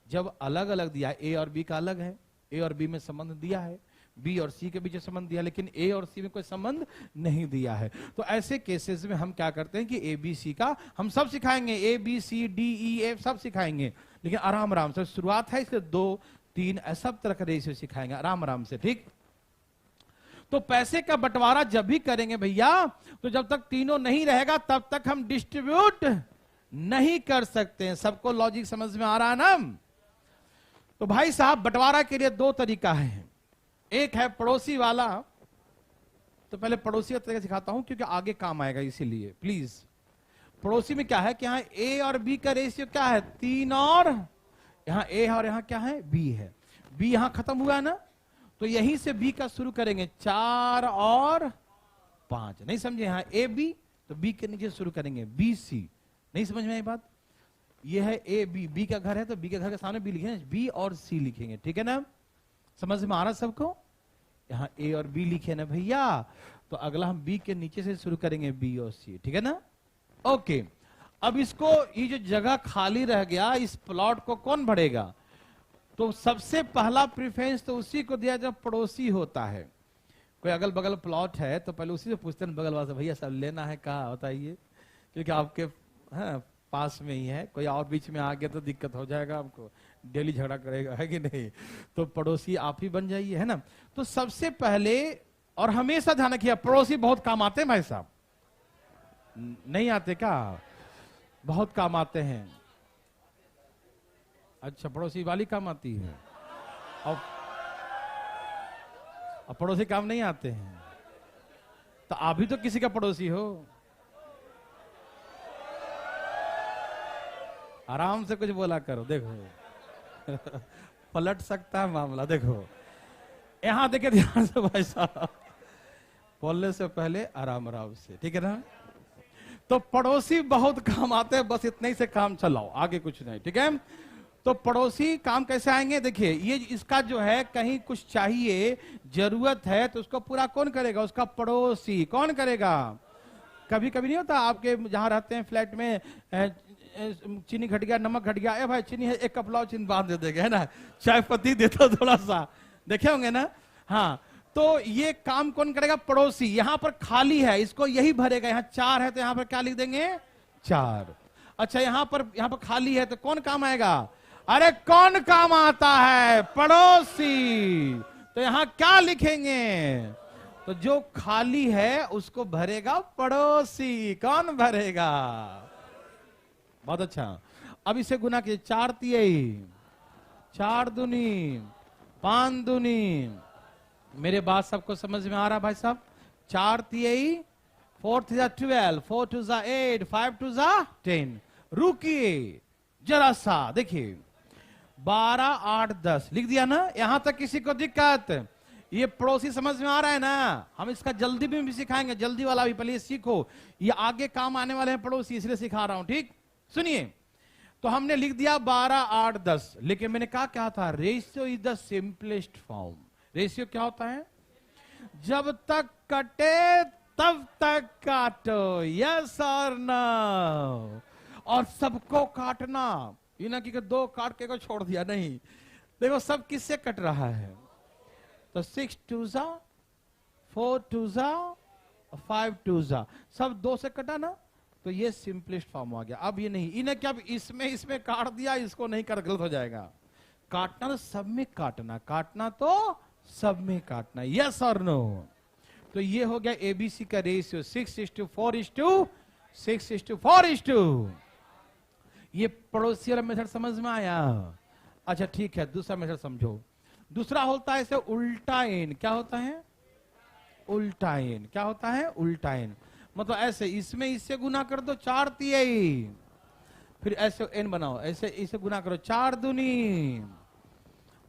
Speaker 1: जब अलग अलग दिया, ए और बी का अलग है, ए और बी में संबंध दिया है, बी और सी के बीच संबंध दिया, लेकिन ए और सी में कोई संबंध नहीं दिया है, तो ऐसे केसेस में हम क्या करते हैं कि ए बी सी का हम सब सिखाएंगे, A B C D E F सब सिखाएंगे, लेकिन आराम आराम से। शुरुआत है इसके 2, 3 सब तरह का रेशियो सिखाएंगे आराम आराम से, ठीक। तो पैसे का बंटवारा जब भी करेंगे भैया, तो जब तक तीनों नहीं रहेगा तब तक हम डिस्ट्रीब्यूट नहीं कर सकते हैं। सबको लॉजिक समझ में आ रहा है ना? तो भाई साहब, बंटवारा के लिए 2 तरीका है। एक है पड़ोसी वाला, तो पहले पड़ोसी का तरीका सिखाता हूं क्योंकि आगे काम आएगा, इसीलिए प्लीज। पड़ोसी में क्या है कि यहां ए और बी का रेशियो क्या है 3 और यहां ए है और यहां क्या है बी है। बी यहां खत्म हुआ है ना, तो यहीं से बी का शुरू करेंगे 4 और 5। नहीं समझे? यहां ए बी, तो बी के नीचे शुरू करेंगे बी सी। नहीं समझ में आई बात? ये है ए बी, बी का घर है तो बी के घर के सामने बी लिखेंगे, बी और सी लिखेंगे, ठीक है ना? समझ में आ रहा सबको? यहां ए और बी लिखे ना भैया, तो अगला हम बी के नीचे से शुरू करेंगे बी और सी, ठीक है ना? ओके, अब इसको ये जो जगह खाली रह गया, इस प्लॉट को कौन भरेगा? तो सबसे पहला प्रेफरेंस तो उसी को दिया जब पड़ोसी होता है। कोई अगल बगल प्लॉट है तो पहले उसी से पूछते हैं बगल वाले से, भैया सब लेना है, कहा बताइए, क्योंकि आपके पास में ही है, कोई और बीच में आ गया तो दिक्कत हो जाएगा, आपको डेली झगड़ा करेगा, है कि नहीं? तो पड़ोसी आप ही बन जाइए, है ना? तो सबसे पहले, और हमेशा ध्यान रखिए, पड़ोसी बहुत काम आते हैं भाई साहब। नहीं आते क्या? बहुत काम आते हैं। अच्छा, पड़ोसी वाली काम आती है और पड़ोसी काम नहीं आते हैं, तो आप भी तो किसी का पड़ोसी हो। आराम से कुछ बोला करो, देखो पलट सकता है मामला। देखो यहां देखे ध्यान से भाई साहब, बोलने से पहले आराम आराम से, ठीक है ना? तो पड़ोसी बहुत काम आते हैं, बस इतने ही से काम चलाओ, आगे कुछ नहीं, ठीक है? तो पड़ोसी काम कैसे आएंगे? देखिए, ये इसका जो है कहीं कुछ चाहिए, जरूरत है, तो उसको पूरा कौन करेगा? उसका पड़ोसी। कौन करेगा? कभी कभी नहीं होता आपके जहां रहते हैं फ्लैट में, चीनी घट गया, नमक घट गया, ए भाई चीनी है, 1 कप लाओ, चीनी बांध दे देगा, है ना? चाय पत्ती देता थोड़ा सा, देखे होंगे ना? हाँ, तो ये काम कौन करेगा? पड़ोसी। यहां पर खाली है, इसको यही भरेगा। यहां 4 है तो यहां पर क्या लिख देंगे? 4। अच्छा, यहां पर खाली है तो कौन काम आएगा? अरे कौन काम आता है? पड़ोसी। तो यहां क्या लिखेंगे? तो जो खाली है उसको भरेगा पड़ोसी। कौन भरेगा? बहुत अच्छा। अब इसे गुना कीजिए, 4 तिहाई, 4 दूनी, 5 दूनी। मेरे बात सबको समझ में आ रहा भाई साहब? 4 तिहाई, 4 to 12, 4 to 8, 5 to 10। रुकिए जरा सा, देखिए 12, 8, 10 लिख दिया ना। यहां तक किसी को दिक्कत? ये पड़ोसी समझ में आ रहा है ना? हम इसका जल्दी में भी सिखाएंगे, जल्दी वाला भी, पहले सीखो, ये आगे काम आने वाले हैं पड़ोसी, इसलिए सिखा रहा हूं। ठीक, सुनिए। तो हमने लिख दिया 12, 8, 10, लेकिन मैंने कहा क्या था? Ratio is the simplest form. Ratio क्या होता है? जब तक कटे तब तक काटो, यस और नो। और सबको काटना, ये ना कि दो काट के को छोड़ दिया, नहीं। देखो सब किससे कट रहा है? तो 6 2 जा, 4 2 जा, 5 2 जा, सब 2 से कटा ना, तो ये सिंपलेस्ट फॉर्म आ गया। अब ये नहीं, इन्हें क्या इसमें काट दिया, इसको नहीं कर, गलत हो जाएगा। काटना तो सब में काटना, काटना तो सब में काटना, यस और नो। तो ये हो गया एबीसी का रेशियो 6:4:6:4:2। ये पड़ोसी वाला मेथड समझ में आया? अच्छा ठीक है, दूसरा मेथड समझो। दूसरा होता है इसे उल्टा एन। क्या होता है? उल्टा एन। क्या होता है? उल्टा एन। मतलब ऐसे, इसमें इससे गुना कर दो 4 तिहाई, फिर ऐसे एन बनाओ, ऐसे इसे गुना करो 4 दूनी,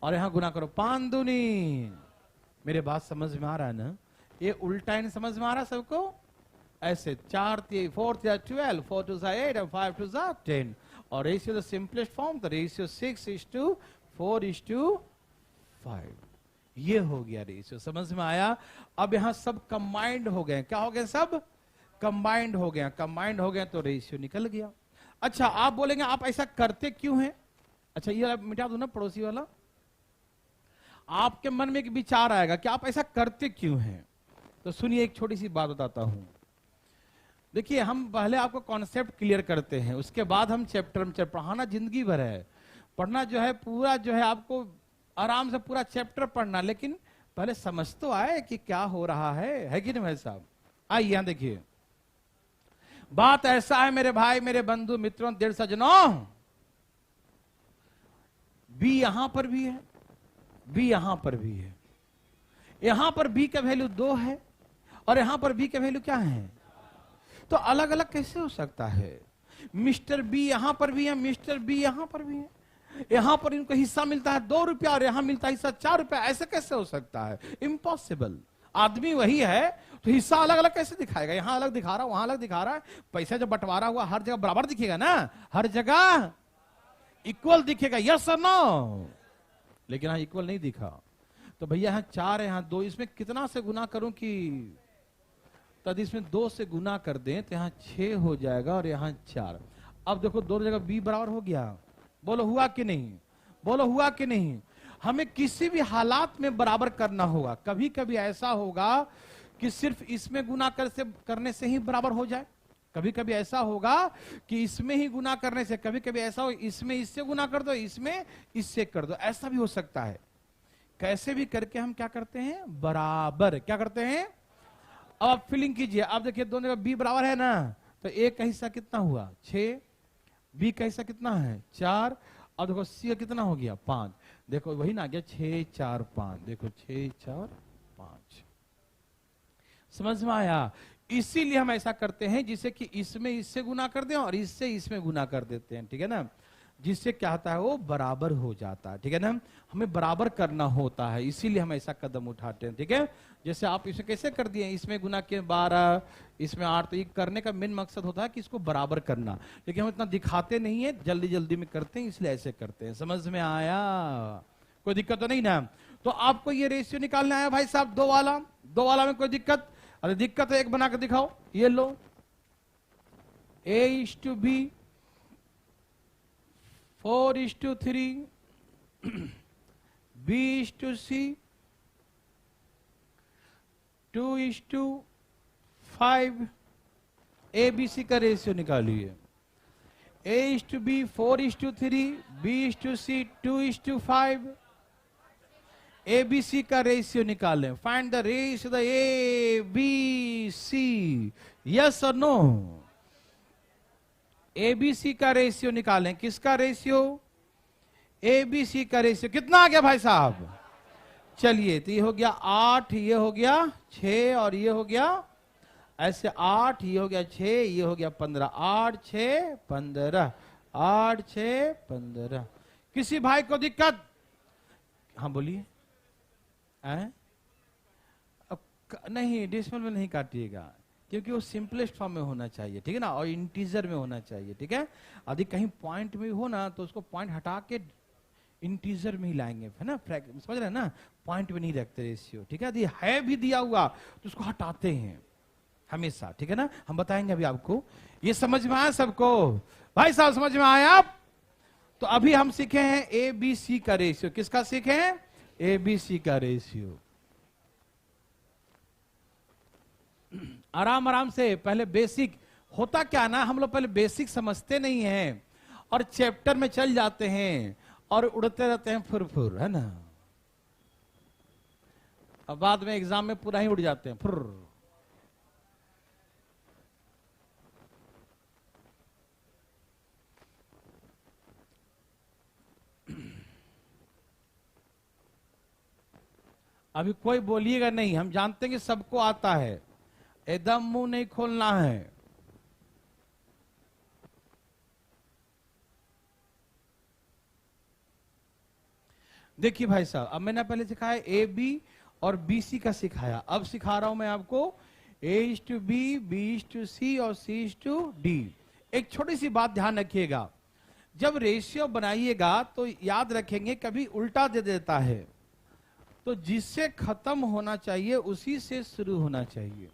Speaker 1: और यहां गुना करो 5 दूनी। मेरे बात समझ में आ रहा है ना? ये उल्टा एन समझ में आ रहा है सबको? ऐसे 4 तिहाई, 4 तिहाई 12, 4 2 8 और 5 2 10। और रेशियो द सिंपलेस्ट फॉर्म, तो रेशियो 6:4:5। ये हो गया रेशियो, समझ में आया? अब यहां सब कंबाइंड हो गए। क्या हो गए? सब कंबाइंड हो गया। कंबाइंड हो गए तो रेशियो निकल गया। अच्छा, आप बोलेंगे आप ऐसा करते क्यों हैं? अच्छा, ये मिटा दो ना पड़ोसी वाला। आपके मन में एक विचार आएगा कि आप ऐसा करते क्यों हैं। तो सुनिए, एक छोटी सी बात बताता हूं। देखिए, हम पहले आपको कॉन्सेप्ट क्लियर करते हैं, उसके बाद हम चैप्टर पढ़ाना जिंदगी भर है। पढ़ना जो है पूरा, जो है आपको आराम से पूरा चैप्टर पढ़ना, लेकिन पहले समझ तो आए कि क्या हो रहा है कि नहीं भाई साहब? आइए यहां देखिए, बात ऐसा है मेरे भाई, मेरे बंधु मित्रों, देर सजनों, बी यहां पर भी है, बी यहां पर भी है। यहां पर बी का वैल्यू 2 है और यहां पर बी का वैल्यू क्या है? तो अलग अलग कैसे हो सकता है? मिस्टर बी यहां पर भी है, मिस्टर बी यहां पर भी है। यहां पर इनको हिस्सा मिलता है 2 रुपया और यहां मिलता है हिस्सा 4 रुपया, ऐसे कैसे हो सकता है? इम्पॉसिबल। आदमी वही है तो हिस्सा अलग अलग कैसे दिखाएगा? यहां अलग दिखा रहा है, वहां अलग दिखा रहा है। पैसा जब बंटवारा हुआ हर जगह बराबर दिखेगा ना, हर जगह इक्वल दिखेगा, यस और नो। लेकिन यहां इक्वल नहीं दिखा। तो भैया यहां 4 है, यहां 2, इसमें कितना से गुना करूं कि तब इसमें 2 से गुना कर दें तो यहां 6 हो जाएगा और यहां 4। अब देखो दोनों जगह बी बराबर हो गया। बोलो हुआ कि नहीं? बोलो हुआ कि नहीं? हमें किसी भी हालात में बराबर करना होगा। कभी कभी ऐसा होगा कि सिर्फ इसमें गुना करने से ही बराबर हो जाए, कभी कभी ऐसा होगा कि इसमें ही गुना करने से, कभी कभी ऐसा हो इसमें इससे गुना कर दो, इसमें इससे कर दो, ऐसा भी हो सकता है। कैसे भी करके हम क्या करते हैं? बराबर। क्या करते हैं? अब आप फीलिंग कीजिए। आप देखिए दोनों का बी बराबर है ना, तो ए का हिस्सा कितना हुआ? 6, बी का हिस्सा कितना है? 4, और देखो सी का कितना हो गया? 5। देखो वही ना आ गया 6 4 5। देखो 6 4 5। समझ में आया? इसीलिए हम ऐसा करते हैं जिससे कि इसमें इससे गुना कर दें और इससे इसमें गुना कर देते हैं, ठीक है ना, जिससे क्या होता है? वो बराबर हो जाता है, ठीक है ना। हमें बराबर करना होता है, इसीलिए हम ऐसा कदम उठाते हैं, ठीक है। जैसे आप इसे कैसे कर दिए, इसमें गुना के 12, इसमें 8, तो ये करने का मेन मकसद होता है कि इसको बराबर करना, लेकिन हम इतना दिखाते नहीं है, जल्दी जल्दी में करते हैं, इसलिए ऐसे करते हैं। समझ में आया? कोई दिक्कत तो नहीं ना? तो आपको ये रेशियो निकालना आया भाई साहब, 2 वाला में कोई दिक्कत? अरे दिक्कत है, एक बना के दिखाओ। ये लो, A:B, 4:3, B:C, 2:5। ABC का रेशियो निकालिए। A:B 4:3, B:C 2:5। ABC का रेशियो निकालें। Find the ratio the ABC। Yes और नो? ABC का रेशियो निकालें। किसका रेशियो? ABC का रेशियो कितना आ गया भाई साहब? चलिए, तो ये हो गया 8, ये हो गया 6 और ये हो गया ऐसे 8, ये हो गया 6, ये हो गया 15। 8 6 15, 8 6 15। किसी भाई को दिक्कत? हाँ बोलिए। नहीं, डेसिमल में नहीं काटिएगा, क्योंकि वो सिंपलेस्ट फॉर्म में होना चाहिए, ठीक है ना, और इंटीजर में होना चाहिए, ठीक है। यदि कहीं पॉइंट में हो ना तो उसको पॉइंट हटा के इंटीजर में ही लाएंगे, है ना, समझ रहे हैं ना, पॉइंट में नहीं रखते रेशियो, ठीक है। यदि है भी दिया हुआ तो उसको हटाते हैं हमेशा, ठीक है ना। हम बताएंगे अभी आपको। ये समझ में आया सबको? भाई साहब समझ में आया आप? तो अभी हम सीखे हैं ए बी सी का रेशियो। किसका सीखे हैं? ए बी सी का रेशियो। आराम आराम से, पहले बेसिक। होता क्या ना, हम लोग पहले बेसिक समझते नहीं हैं और चैप्टर में चल जाते हैं और उड़ते रहते हैं फुर, है ना। अब बाद में एग्जाम में पूरा ही उड़ जाते हैं फुर। अभी कोई बोलिएगा नहीं, हम जानते हैं कि सबको आता है, एकदम मुंह नहीं खोलना है। देखिए भाई साहब, अब मैंने पहले सिखाया ए बी और बी सी का सिखाया, अब सिखा रहा हूं मैं आपको A/B, B/C और C/D। एक छोटी सी बात ध्यान रखिएगा, जब रेशियो बनाइएगा तो याद रखेंगे कभी उल्टा दे देता है, तो जिससे खत्म होना चाहिए उसी से शुरू होना चाहिए।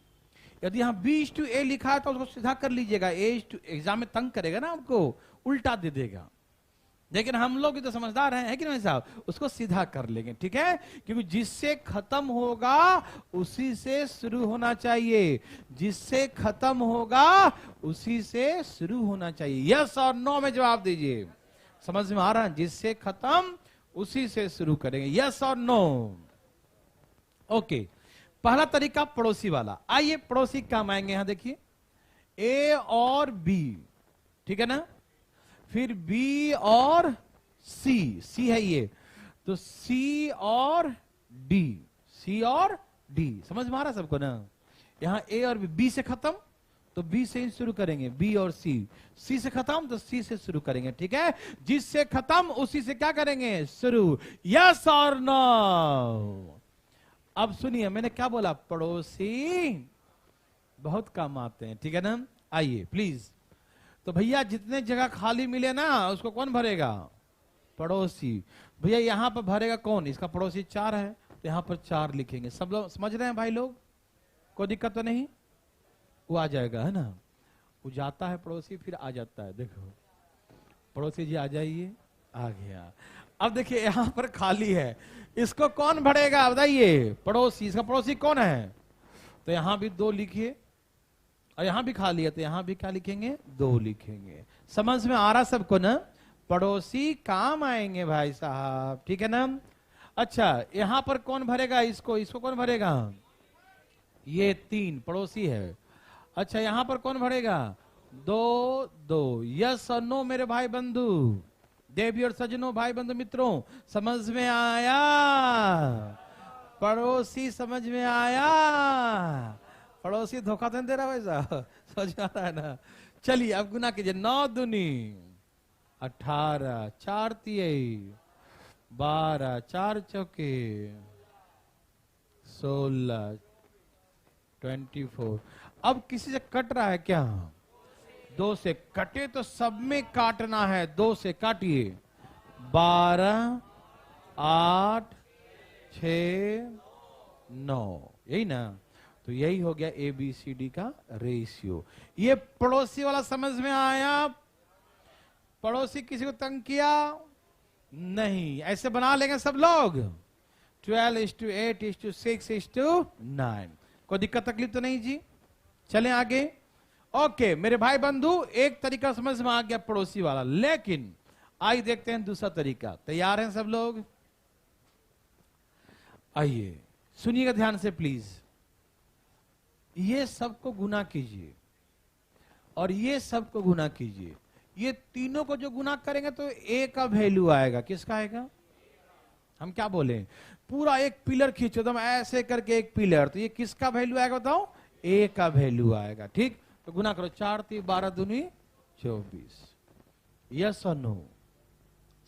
Speaker 1: यदि यहाँ B/A लिखा है तो उसको सीधा कर लीजिएगा, एग्जाम में तंग करेगा ना आपको, उल्टा दे देगा। लेकिन हम लोग तो समझदार हैं, कि नहीं साहब, उसको सीधा कर लेंगे, ठीक है, क्योंकि जिससे खत्म होगा उसी से शुरू होना चाहिए, जिससे खत्म होगा उसी से शुरू होना चाहिए। यस और नो में जवाब दीजिए। समझ में आ रहा है? जिससे खत्म उसी से शुरू करेंगे, यस और नो। ओके, पहला तरीका पड़ोसी वाला। आइए पड़ोसी काम आएंगे, यहां देखिए ए और बी, ठीक है ना, फिर बी और सी, सी है ये, तो सी और डी, सी और डी। समझ में आ रहा है सबको ना? यहां ए और बी से खत्म तो बी से ही शुरू करेंगे, बी और सी से खत्म तो सी से शुरू करेंगे, ठीक है। जिससे खत्म उसी से क्या करेंगे? शुरू। यस और नो? अब सुनिए मैंने क्या बोला, पड़ोसी बहुत काम आते हैं, ठीक है ना। आइए प्लीज। तो भैया जितने जगह खाली मिले ना उसको कौन भरेगा? पड़ोसी। भैया यहां पर भरेगा कौन? इसका पड़ोसी 4 है तो यहां पर 4 लिखेंगे। सब लोग समझ रहे हैं भाई लोग? कोई दिक्कत तो नहीं? वो आ जाएगा, है ना, वो जाता है पड़ोसी फिर आ जाता है। देखो पड़ोसी जी आ जाइए, आ गया। अब देखिए यहां पर खाली है, इसको कौन भरेगा बताइए? पड़ोसी। इसका पड़ोसी कौन है? तो यहां भी 2 लिखिए, और यहां भी खाली है तो यहां भी क्या लिखेंगे? 2 लिखेंगे। समझ में आ रहा सबको ना? पड़ोसी काम आएंगे भाई साहब, ठीक है ना। अच्छा यहां पर कौन भरेगा? इसको कौन भरेगा? ये 3 पड़ोसी है। अच्छा यहां पर कौन भरेगा? 2। यस और नो मेरे भाई बंधु, देवी और सजनों, भाई बंधु मित्रों, समझ में आया? पड़ोसी समझ में आया? पड़ोसी धोखा तो नहीं दे रहा भाई साहब? समझ में आ रहा है ना? चलिए अब गुना कीजिए। 9 दूनी 18, 4 तिहाई 12, 4 चौके 16, 24। अब किसी से कट रहा है क्या? 2 से कटे तो सब में काटना है, 2 से काटिए। 12, 8, 6, 9, यही ना? तो यही हो गया ABCD का रेशियो। ये पड़ोसी वाला समझ में आया? पड़ोसी किसी को तंग किया नहीं, ऐसे बना लेंगे सब लोग। 12:8:6:9। कोई दिक्कत तकलीफ तो नहीं जी? चलें आगे। ओके मेरे भाई बंधु, एक तरीका समझ में आ गया पड़ोसी वाला, लेकिन आइए देखते हैं दूसरा तरीका। तैयार हैं सब लोग? आइए सुनिएगा ध्यान से प्लीज। ये सबको गुना कीजिए और ये सबको गुना कीजिए। ये तीनों को जो गुना करेंगे तो ए का वैल्यू आएगा। किसका आएगा? हम क्या बोले? पूरा एक पिलर खींचो एकदम ऐसे करके, एक पिलर, तो ये किसका वैल्यू आएगा बताओ? ए का वैल्यू आएगा, ठीक। तो गुना करो, 4 3 12 दूनी 24। यस और नो?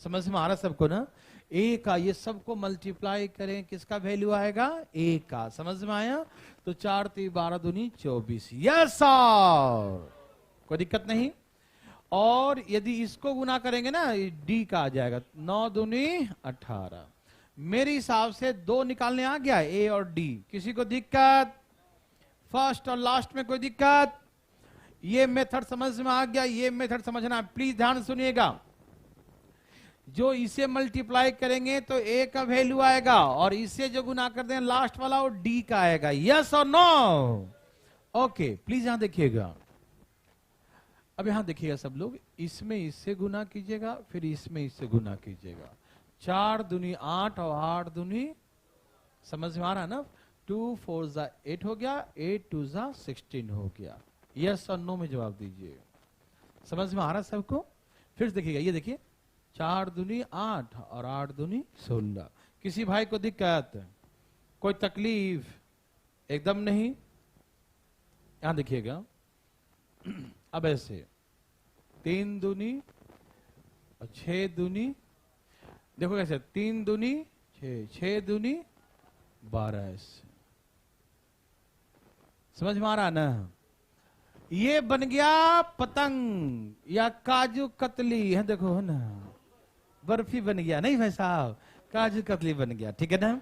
Speaker 1: समझ में आ रहा सबको ना? ए का ये सबको मल्टीप्लाई करें, किसका वैल्यू आएगा? ए का। समझ में आया? तो 4 3 12 दूनी 24। यस सर, कोई दिक्कत नहीं। और यदि इसको गुना करेंगे ना, डी का आ जाएगा 9 दूनी 18। मेरे हिसाब से 2 निकालने आ गया, ए और डी। किसी को दिक्कत? फर्स्ट और लास्ट में कोई दिक्कत? ये मेथड समझ में आ गया? ये मेथड समझना, प्लीज ध्यान सुनिएगा। जो इसे मल्टीप्लाई करेंगे तो ए का वैल्यू आएगा, और इसे जो गुना कर दें लास्ट वाला, वो डी का आएगा। यस और नो? ओके, प्लीज यहां देखिएगा। अब यहां देखिएगा सब लोग, इसमें इससे गुना कीजिएगा, फिर इसमें इससे गुना कीजिएगा। 4 दूनी 8 और 8 दूनी, समझ में आ रहा है ना? 2 4 जा 8 हो गया, 8 2 जा 16 हो गया। यस और नो में जवाब दीजिए। समझ में आ रहा है सबको? फिर देखिएगा, ये देखिए 4 दूनी 8 और 8 दूनी 16। किसी भाई को दिक्कत, कोई तकलीफ? एकदम नहीं। यहां देखिएगा, अब ऐसे 3 दूनी और 6 दूनी, देखो कैसे 3 दूनी 6, 6 दूनी 12। समझ में आ रहा ना? ये बन गया पतंग या काजू कतली है, देखो है ना, बर्फी बन गया। नहीं भाई साहब, काजू कतली बन गया, ठीक है ना?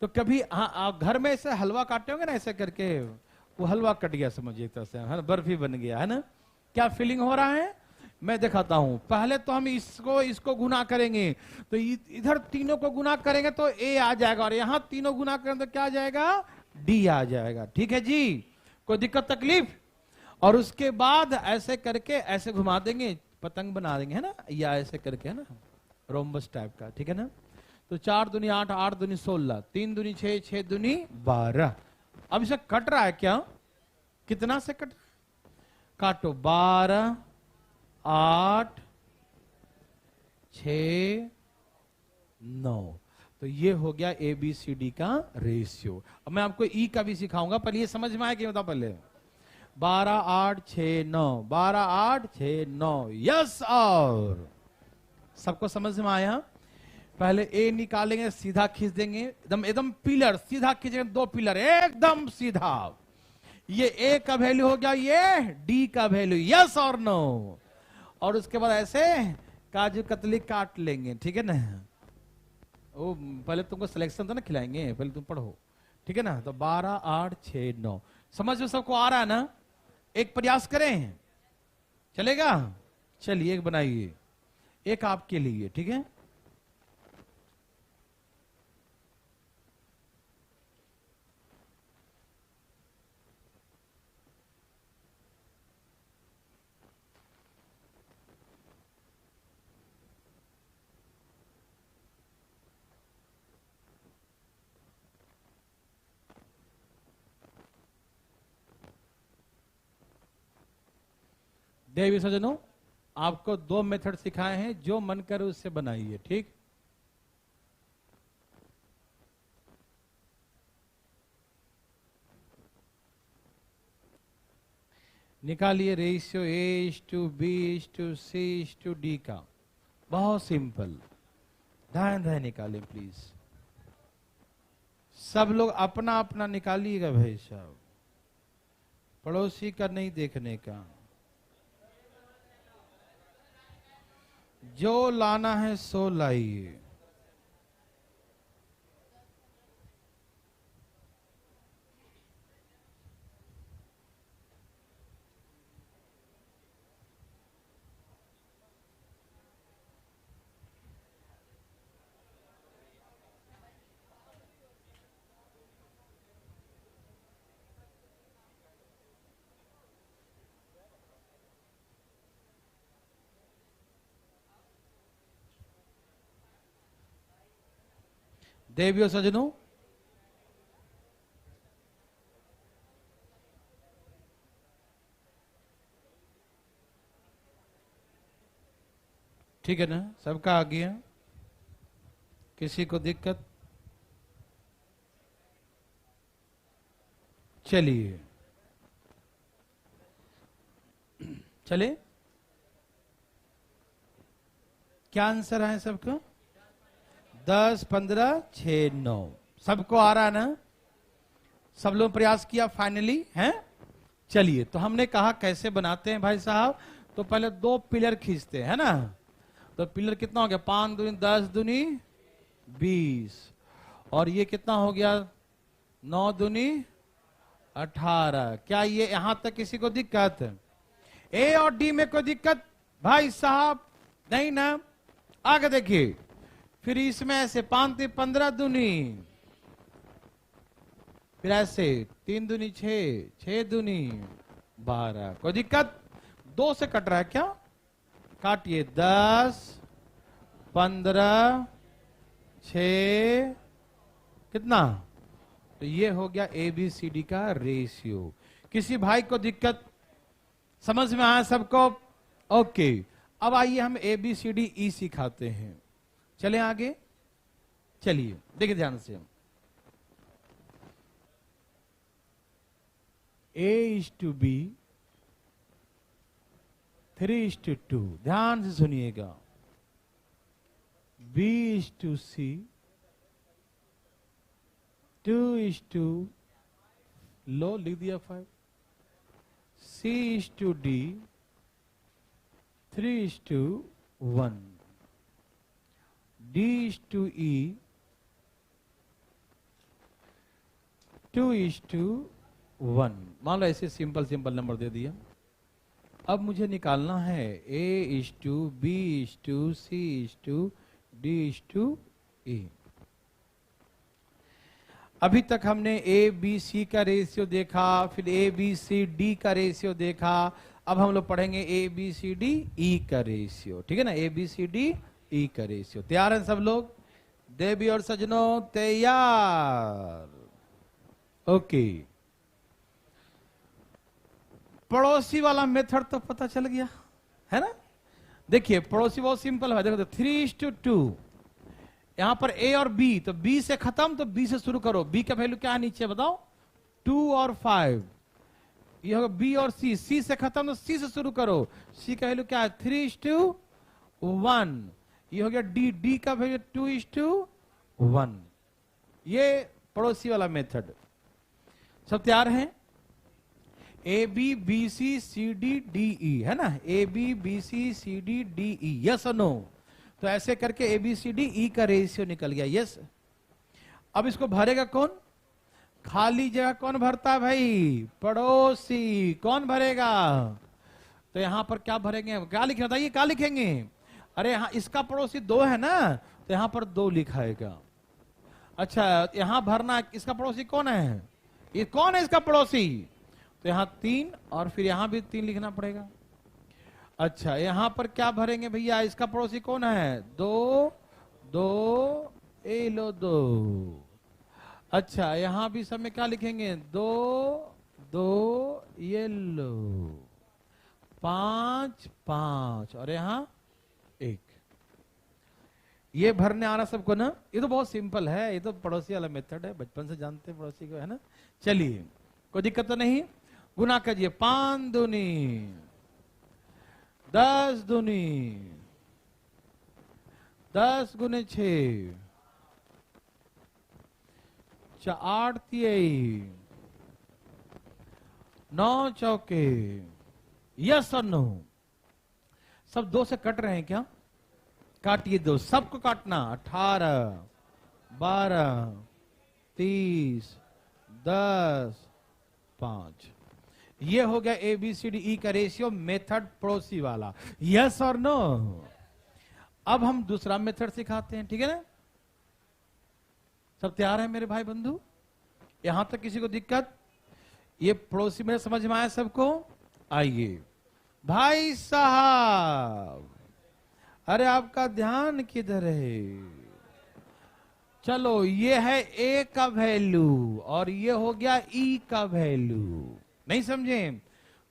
Speaker 1: तो कभी आप घर में ऐसे हलवा काटे होंगे ना, ऐसे करके, वो हलवा कट गया समझिए एक तरह से, है ना? बर्फी बन गया, है ना? क्या फीलिंग हो रहा है? मैं दिखाता हूं। पहले तो हम इसको गुना करेंगे, तो इधर तीनों को गुना करेंगे तो ए आ जाएगा, और यहां तीनों गुना करेंगे तो क्या आ जाएगा? डी आ जाएगा। ठीक है जी, कोई दिक्कत तकलीफ? और उसके बाद ऐसे करके ऐसे घुमा देंगे, पतंग बना देंगे, है ना? या ऐसे करके, है ना, रोम्बस टाइप का, ठीक है ना? तो 4 दूनी 8, 8 दूनी 16, 3 दूनी 6, 6 दूनी 12। अब इसे कट रहा है क्या? कितना से कट? काटो, 12 8 6 9। तो ये हो गया ABCD का रेशियो। अब मैं आपको ई का भी सिखाऊंगा, पहले ये समझ में आया कि बताओ पहले। 12 8 6 9, 12 8 6 9। यस, और सबको समझ में आया? पहले ए निकालेंगे, सीधा खींच देंगे, एकदम एकदम पिलर सीधा खींचेंगे, 2 पिलर एकदम सीधा। ये ए का वैल्यू हो गया, ये डी का वैल्यू। यस और नो? और उसके बाद ऐसे काजू कतली काट लेंगे, ठीक है ना? वो पहले तुमको सिलेक्शन तो ना खिलाएंगे, पहले तुम पढ़ो, ठीक है ना? तो 12 8 6 9। समझ में सबको आ रहा है ना? एक प्रयास करें, चलेगा? चलिए एक बनाइए, एक आपके लिए, ठीक है? देवी सजनों, आपको 2 मेथड सिखाए हैं, जो मन करे उससे बनाइए, ठीक? निकालिए रेशियो A:B:C:D का। बहुत सिंपल, ध्यान रहे, निकालें प्लीज। सब लोग अपना अपना निकालिएगा भाई साहब, पड़ोसी का नहीं देखने का। जो लाना है सो लाइए। देवियों सजनों, ठीक है ना? सबका आ गया? किसी को दिक्कत? चलिए चले। क्या आंसर है सबको? 10, 15, 6, 9। सबको आ रहा है ना? सब लोग प्रयास किया फाइनली हैं? चलिए, तो हमने कहा कैसे बनाते हैं भाई साहब। तो पहले 2 पिलर खींचते हैं ना। तो पिलर कितना हो गया? 5 दूनी 10 दूनी 20। और ये कितना हो गया? 9 दूनी 18। क्या ये यहां तक किसी को दिक्कत? ए और डी में कोई दिक्कत भाई साहब? नहीं ना? आगे देखिए, फिर इसमें ऐसे 5 3 15 दूनी, फिर ऐसे 3 दूनी 6, 6 दूनी 12। कोई दिक्कत? 2 से कट रहा है क्या? काटिए। 10, 15, 6, कितना? तो ये हो गया ABCD का रेशियो। किसी भाई को दिक्कत? समझ में आया सबको? ओके। अब आइए हम ABCD सिखाते हैं। चलें आगे। चलिए देखिए ध्यान से। A:B, 3:2। ध्यान से सुनिएगा। B:C, 2:, लो लिख दिया 5। C:D, 3:1। D:E, 2:1। मान लो ऐसे सिंपल सिंपल नंबर दे दिया। अब मुझे निकालना है A:B:, C:, D:E। अभी तक हमने ABC का रेशियो देखा, फिर ABCD का रेशियो देखा। अब हम लोग पढ़ेंगे ABCDE का रेशियो। ठीक है ना? ABCDE का रेशियो। तैयार हैं सब लोग? देवी और सजनों तैयार? ओके। पड़ोसी वाला मेथड तो पता चल गया है ना? देखिए पड़ोसी बहुत सिंपल है। देखो 3:2। यहां पर A और B, तो B से खत्म, तो B से शुरू करो। B का वैल्यू क्या है नीचे बताओ? 2 और 5। ये होगा B और C। C से खत्म, तो C से शुरू करो। C का वैल्यू क्या है? 3:1। ये हो गया D। D का वैल्यू 2:1। ये पड़ोसी वाला मेथड। सब तैयार हैं? ABBCCDDE है ना? ABBCCDDE, यस और नो? तो ऐसे करके ABCDE का रेशियो निकल गया। यस। अब इसको भरेगा कौन? खाली जगह कौन भरता है भाई? पड़ोसी। कौन भरेगा? तो यहां पर क्या भरेंगे? क्या लिखेंगे बताइए? क्या लिखेंगे? अरे यहां इसका पड़ोसी 2 है ना, तो यहां पर 2 लिखाएगा। अच्छा, यहां भरना है। इसका पड़ोसी कौन है? ये कौन है इसका पड़ोसी? तो यहां 3, और फिर यहां भी 3 लिखना पड़ेगा। अच्छा, यहां पर क्या भरेंगे भैया? इसका पड़ोसी कौन है? 2, 2, ए लो 2। अच्छा, यहां भी सब में क्या लिखेंगे? 2, 2, ये लो 5, 5, और यहां 1। ये भरने आना सबको ना? ये तो बहुत सिंपल है। ये तो पड़ोसी वाला मेथड है, बचपन से जानते हैं पड़ोसी को, है ना? चलिए, कोई दिक्कत तो नहीं। गुना करिए। 5 दूनी 10 दूनी 10 गुने 6, 8 तिहाई 9 चौके। यस और नो? सब 2 से कट रहे हैं क्या? काटिए 2। सबको काटना। 18, 12, 30, 10, 5। ये हो गया ABCDE का रेशियो मेथड, पड़ोसी वाला। यस और नो? अब हम दूसरा मेथड सिखाते हैं। ठीक है ना? सब तैयार है मेरे भाई बंधु? यहां तक किसी को दिक्कत? ये पड़ोसी मेरे समझ में आया सबको? आइए भाई साहब, अरे आपका ध्यान किधर है? चलो, ये है A का वैल्यू और ये हो गया E का वैल्यू। नहीं समझे?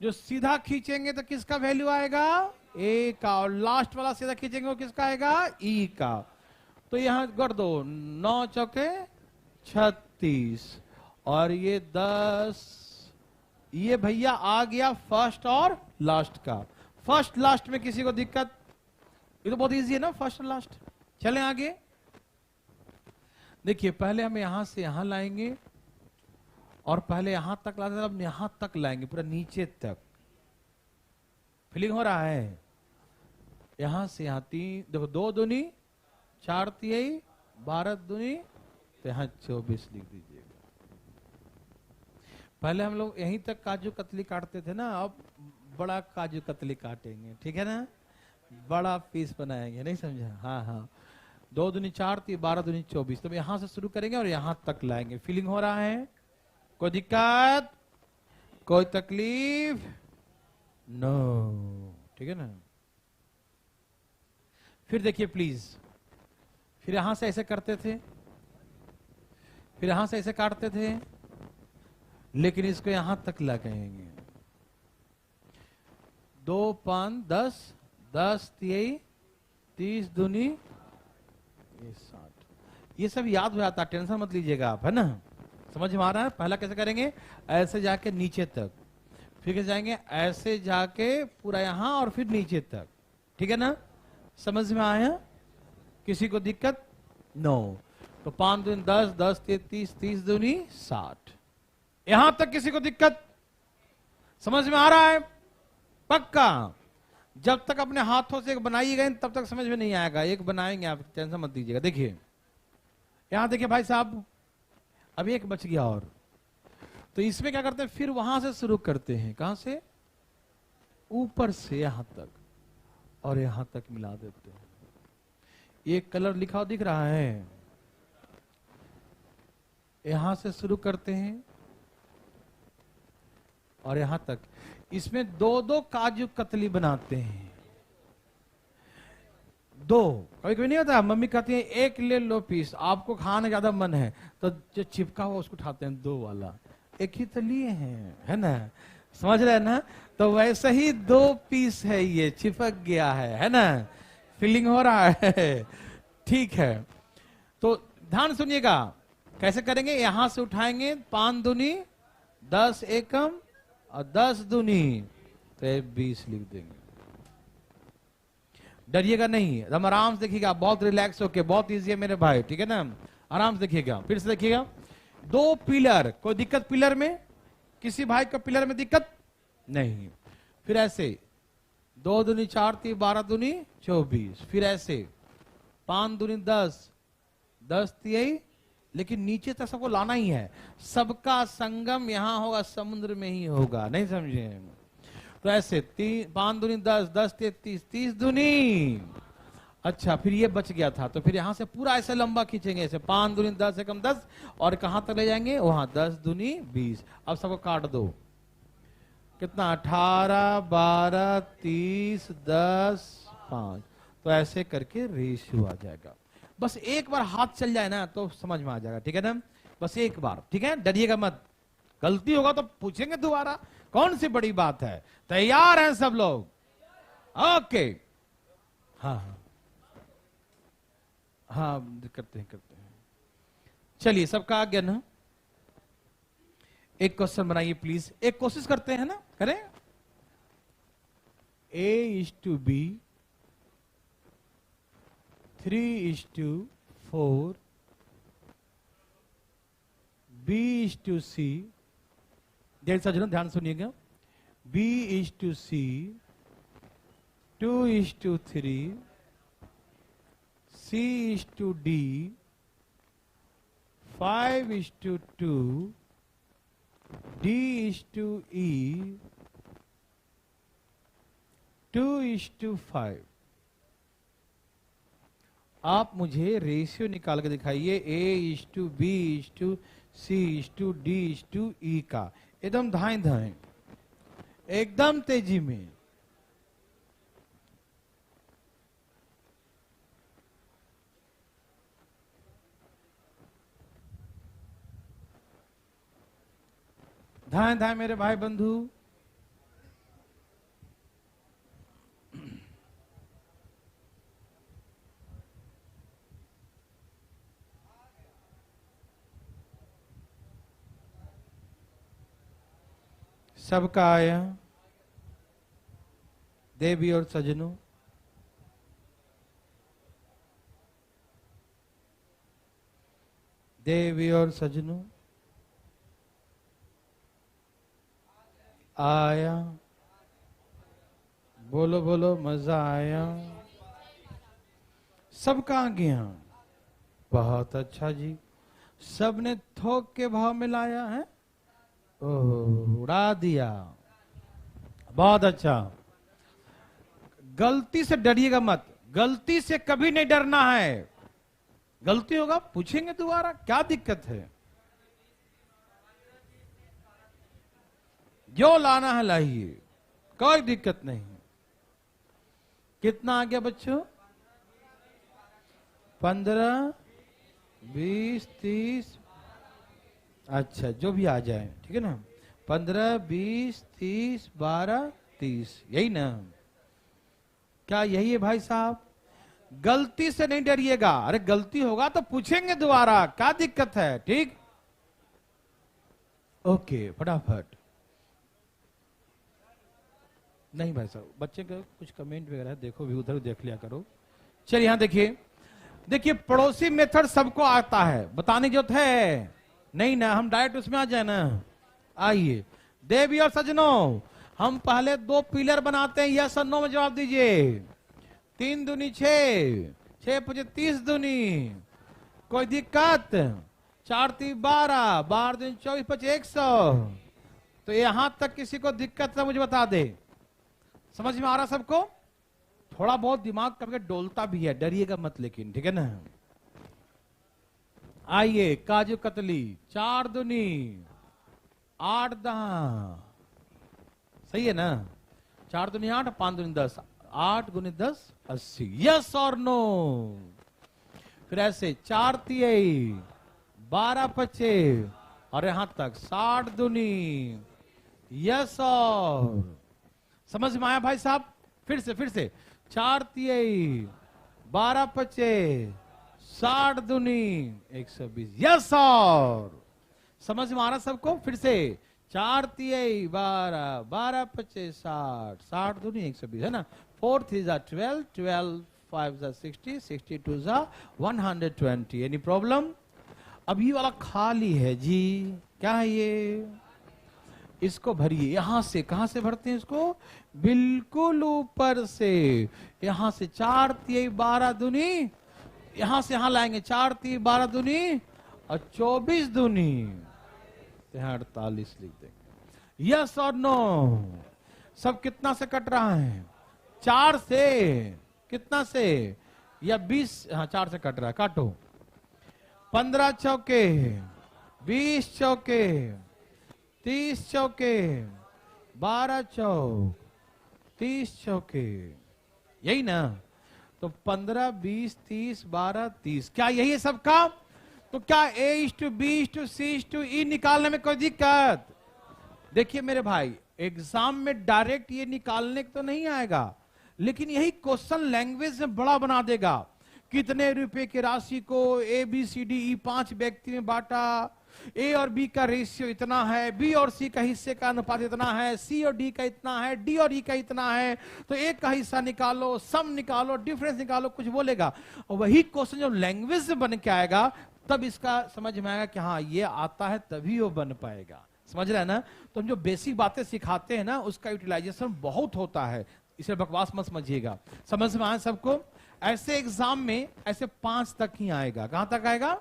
Speaker 1: जो सीधा खींचेंगे तो किसका वैल्यू आएगा? A का, और लास्ट वाला सीधा खींचेंगे वो किसका आएगा? E का। तो यहां कर दो 9 चौके 36, और ये 10। ये भैया आ गया फर्स्ट और लास्ट का। फर्स्ट लास्ट में किसी को दिक्कत? ये तो बहुत इजी है ना, फर्स्ट एंड लास्ट। चलें आगे। देखिए पहले हम यहां से यहां लाएंगे और पहले यहां तक लाते, अब यहां तक लाएंगे पूरा नीचे तक। फीलिंग हो रहा है? यहां से यहां 3, देखो 2 दूनी 4 तिहाई 12 दूनी, तो यहां 24 लिख दीजिएगा। पहले हम लोग यहीं तक काजू कतली काटते थे ना, अब बड़ा काजू कतली काटेंगे, ठीक है ना, बड़ा पीस बनाएंगे, नहीं समझा? हाँ हाँ, 2 दूनी 4 12 दूनी 24। तो यहां से शुरू करेंगे और यहां तक लाएंगे। फीलिंग हो रहा है? कोई दिक्कत, कोई तकलीफ? नो, ठीक है ना। फिर देखिए प्लीज, फिर यहां से ऐसे करते थे, फिर यहां से ऐसे काटते थे, लेकिन इसको यहां तक लगाएंगे। 2 5 10 10 तिहाई 30 दूनी 60। ये सब याद हो जाता, टेंशन मत लीजिएगा आप, है ना। समझ में आ रहा है? पहला कैसे करेंगे, ऐसे जाके नीचे तक, फिर कैसे जाएंगे, ऐसे जाके पूरा यहां और फिर नीचे तक, ठीक है ना। समझ में आया? किसी को दिक्कत? नो। तो 5 दूनी 10 10 30 30 दूनी 60। यहां तक किसी को दिक्कत? समझ में आ रहा है? पक्का। जब तक अपने हाथों से एक बनाइएगा तब तक समझ में नहीं आएगा, एक बनाएंगे आप, टेंशन मत दीजिएगा। देखिए यहां देखिए भाई साहब, अभी एक बच गया और, तो इसमें क्या करते हैं, फिर वहां से शुरू करते हैं। कहां से? ऊपर से यहां तक, और यहां तक मिला देते हैं। ये कलर लिखा हुआ दिख रहा है, यहां से शुरू करते हैं और यहां तक। इसमें 2 काजू कतली बनाते हैं, 2। कभी कभी नहीं होता, मम्मी कहती है 1 ले लो पीस, आपको खाने ज्यादा मन है तो जो चिपका हुआ उसको उठाते हैं 2 वाला, एक ही तो लिए हैं, है ना। समझ रहे हैं ना? तो वैसे ही 2 पीस है, ये चिपक गया है ना। फीलिंग हो रहा है? ठीक है, तो ध्यान सुनिएगा कैसे करेंगे। यहां से उठाएंगे 5 दूनी 10 एकम और 10 दूनी, तो 20 लिख देंगे। डरिएगा नहीं, हम आराम से देखिएगा, बहुत रिलैक्स होके, बहुत इजी है मेरे भाई, ठीक है ना। आराम से देखिएगा, फिर से देखिएगा। 2 पिलर, कोई दिक्कत पिलर में? किसी भाई को पिलर में दिक्कत नहीं। फिर ऐसे 2 दूनी 4 12 दूनी 24। फिर ऐसे 5 दूनी 10 10 तिहाई, लेकिन नीचे तक सबको लाना ही है। सबका संगम यहां होगा, समुद्र में ही होगा, नहीं समझे? तो ऐसे 5 दूनी 10 10 30 30 दूनी। अच्छा, फिर ये बच गया था, तो फिर यहां से पूरा ऐसे लंबा खींचेंगे, ऐसे 5 दूनी 10 एकम 10, और कहां तक ले जाएंगे, वहां 10 दूनी 20। अब सबको काट दो, कितना, 18 12 30 10 5। तो ऐसे करके रेशियो आ जाएगा। बस एक बार हाथ चल जाए ना तो समझ में आ जाएगा, ठीक है ना। बस एक बार, ठीक है, डरिएगा मत। गलती होगा तो पूछेंगे दोबारा, कौन सी बड़ी बात है। तैयार हैं सब लोग? ओके, हाँ हाँ हाँ, करते हैं। चलिए, सबका आ गया ना। एक क्वेश्चन बनाइए प्लीज, एक कोशिश करते हैं ना, करें। A:B 3:4 B:C। देर सजनों ध्यान सुनिएगा। B:C 2:3 C:D 5:2 D:E 2:5। आप मुझे रेशियो निकाल के दिखाइए A:B:C:D:E का, एकदम धाएं धाएं, एकदम तेजी में। धाएं धाएं मेरे भाई बंधु। सबका आया? देवी और सजनों, देवी और सजनों, आया, बोलो बोलो मजा आया, सब कहाँ गया? बहुत अच्छा जी, सबने थोक के भाव में लाया है, ओह उड़ा दिया, बहुत अच्छा। गलती से डरिएगा मत, गलती से कभी नहीं डरना है। गलती होगा पूछेंगे दोबारा, क्या दिक्कत है? जो लाना है लाइए, कोई दिक्कत नहीं। कितना आ गया बच्चों? 15, 20, 30, अच्छा जो भी आ जाए, ठीक है ना। 15, 20, 30, 12, 30, यही ना? क्या यही है भाई साहब? गलती से नहीं डरिएगा, अरे गलती होगा तो पूछेंगे दोबारा, क्या दिक्कत है? ठीक, ओके फटाफट। नहीं भाई साहब, बच्चे का कुछ कमेंट वगैरह देखो भी, उधर देख लिया करो। चलिए यहां देखिए, देखिए पड़ोसी मेथड सबको आता है, बताने की जरूरत है नहीं ना, हम डायरेक्ट उसमें आ जाए ना। आइए देवी और सजनों, हम पहले 2 पिलर बनाते हैं, यस और नो में जवाब दीजिए। 3 दूनी 6, 6 5 30 दूनी, कोई दिक्कत? 4 3 12, 12 दूनी 24 5 100। तो यहां तक किसी को दिक्कत है मुझे बता दे। समझ में आ रहा सबको? थोड़ा बहुत दिमाग कभी डोलता भी है, डरिएगा मत लेकिन, ठीक है ना। आइए काजू कतली, 4 दूनी 8 10, सही है ना? 4 दूनी 8, 5 दूनी 10, 8 गुनी 10 80, यस और नो। फिर ऐसे 4 तिहाई 12 25 और यहां तक 60 दूनी, यस और। समझ में आया भाई साहब? फिर से 4 तिहाई 12 25 60 दूनी 120, यस और। समझ में आ रहा सबको? फिर से 4 तिहाई 12 12 25 60, 60 दूनी 120 है ना। 4 3 12, 12 5 60, 62 120। Any problem? अब ये वाला खाली है जी, क्या है ये? इसको भरिए, यहां से। कहां से भरते हैं इसको? बिल्कुल ऊपर से। यहां से 4 तिहाई 12 दूनी, यहां से यहां लाएंगे 4 तिहाई 12 दूनी और 24 दूनी, यहां 48 लिख देंगे। यस और नो? सब कितना से कट रहा है? 4 से। कितना से? या 20? हाँ 4 से कट रहा है, काटो। 15 चौके, 20 चौके, 30 चौके, 12 चौक, 30 चौके, यही ना? तो 15 20 30 12 30, क्या यही है सबका? तो क्या A/B/C/E निकालने में कोई दिक्कत? देखिए मेरे भाई, एग्जाम में डायरेक्ट ये निकालने तो नहीं आएगा, लेकिन यही क्वेश्चन लैंग्वेज में बड़ा बना देगा। कितने रुपए की राशि को ABCDE 5 व्यक्ति में बांटा, A और B का रेशियो इतना है, B और C का हिस्से का अनुपात इतना है, C और D का इतना है, D और E का इतना है, तो एक का हिस्सा निकालो, सम निकालो, डिफरेंस निकालो, कुछ बोलेगा। और वही क्वेश्चन जब लैंग्वेज से बन के आएगा तब इसका समझ में आएगा कि हाँ ये आता है, तभी वो बन पाएगा। समझ रहे हैं ना? तो हम जो बेसिक बातें सिखाते हैं ना, उसका यूटिलाइजेशन बहुत होता है, इसे बकवास मत समझिएगा। समझ में आए सबको? ऐसे एग्जाम में ऐसे 5 तक ही आएगा। कहां तक आएगा?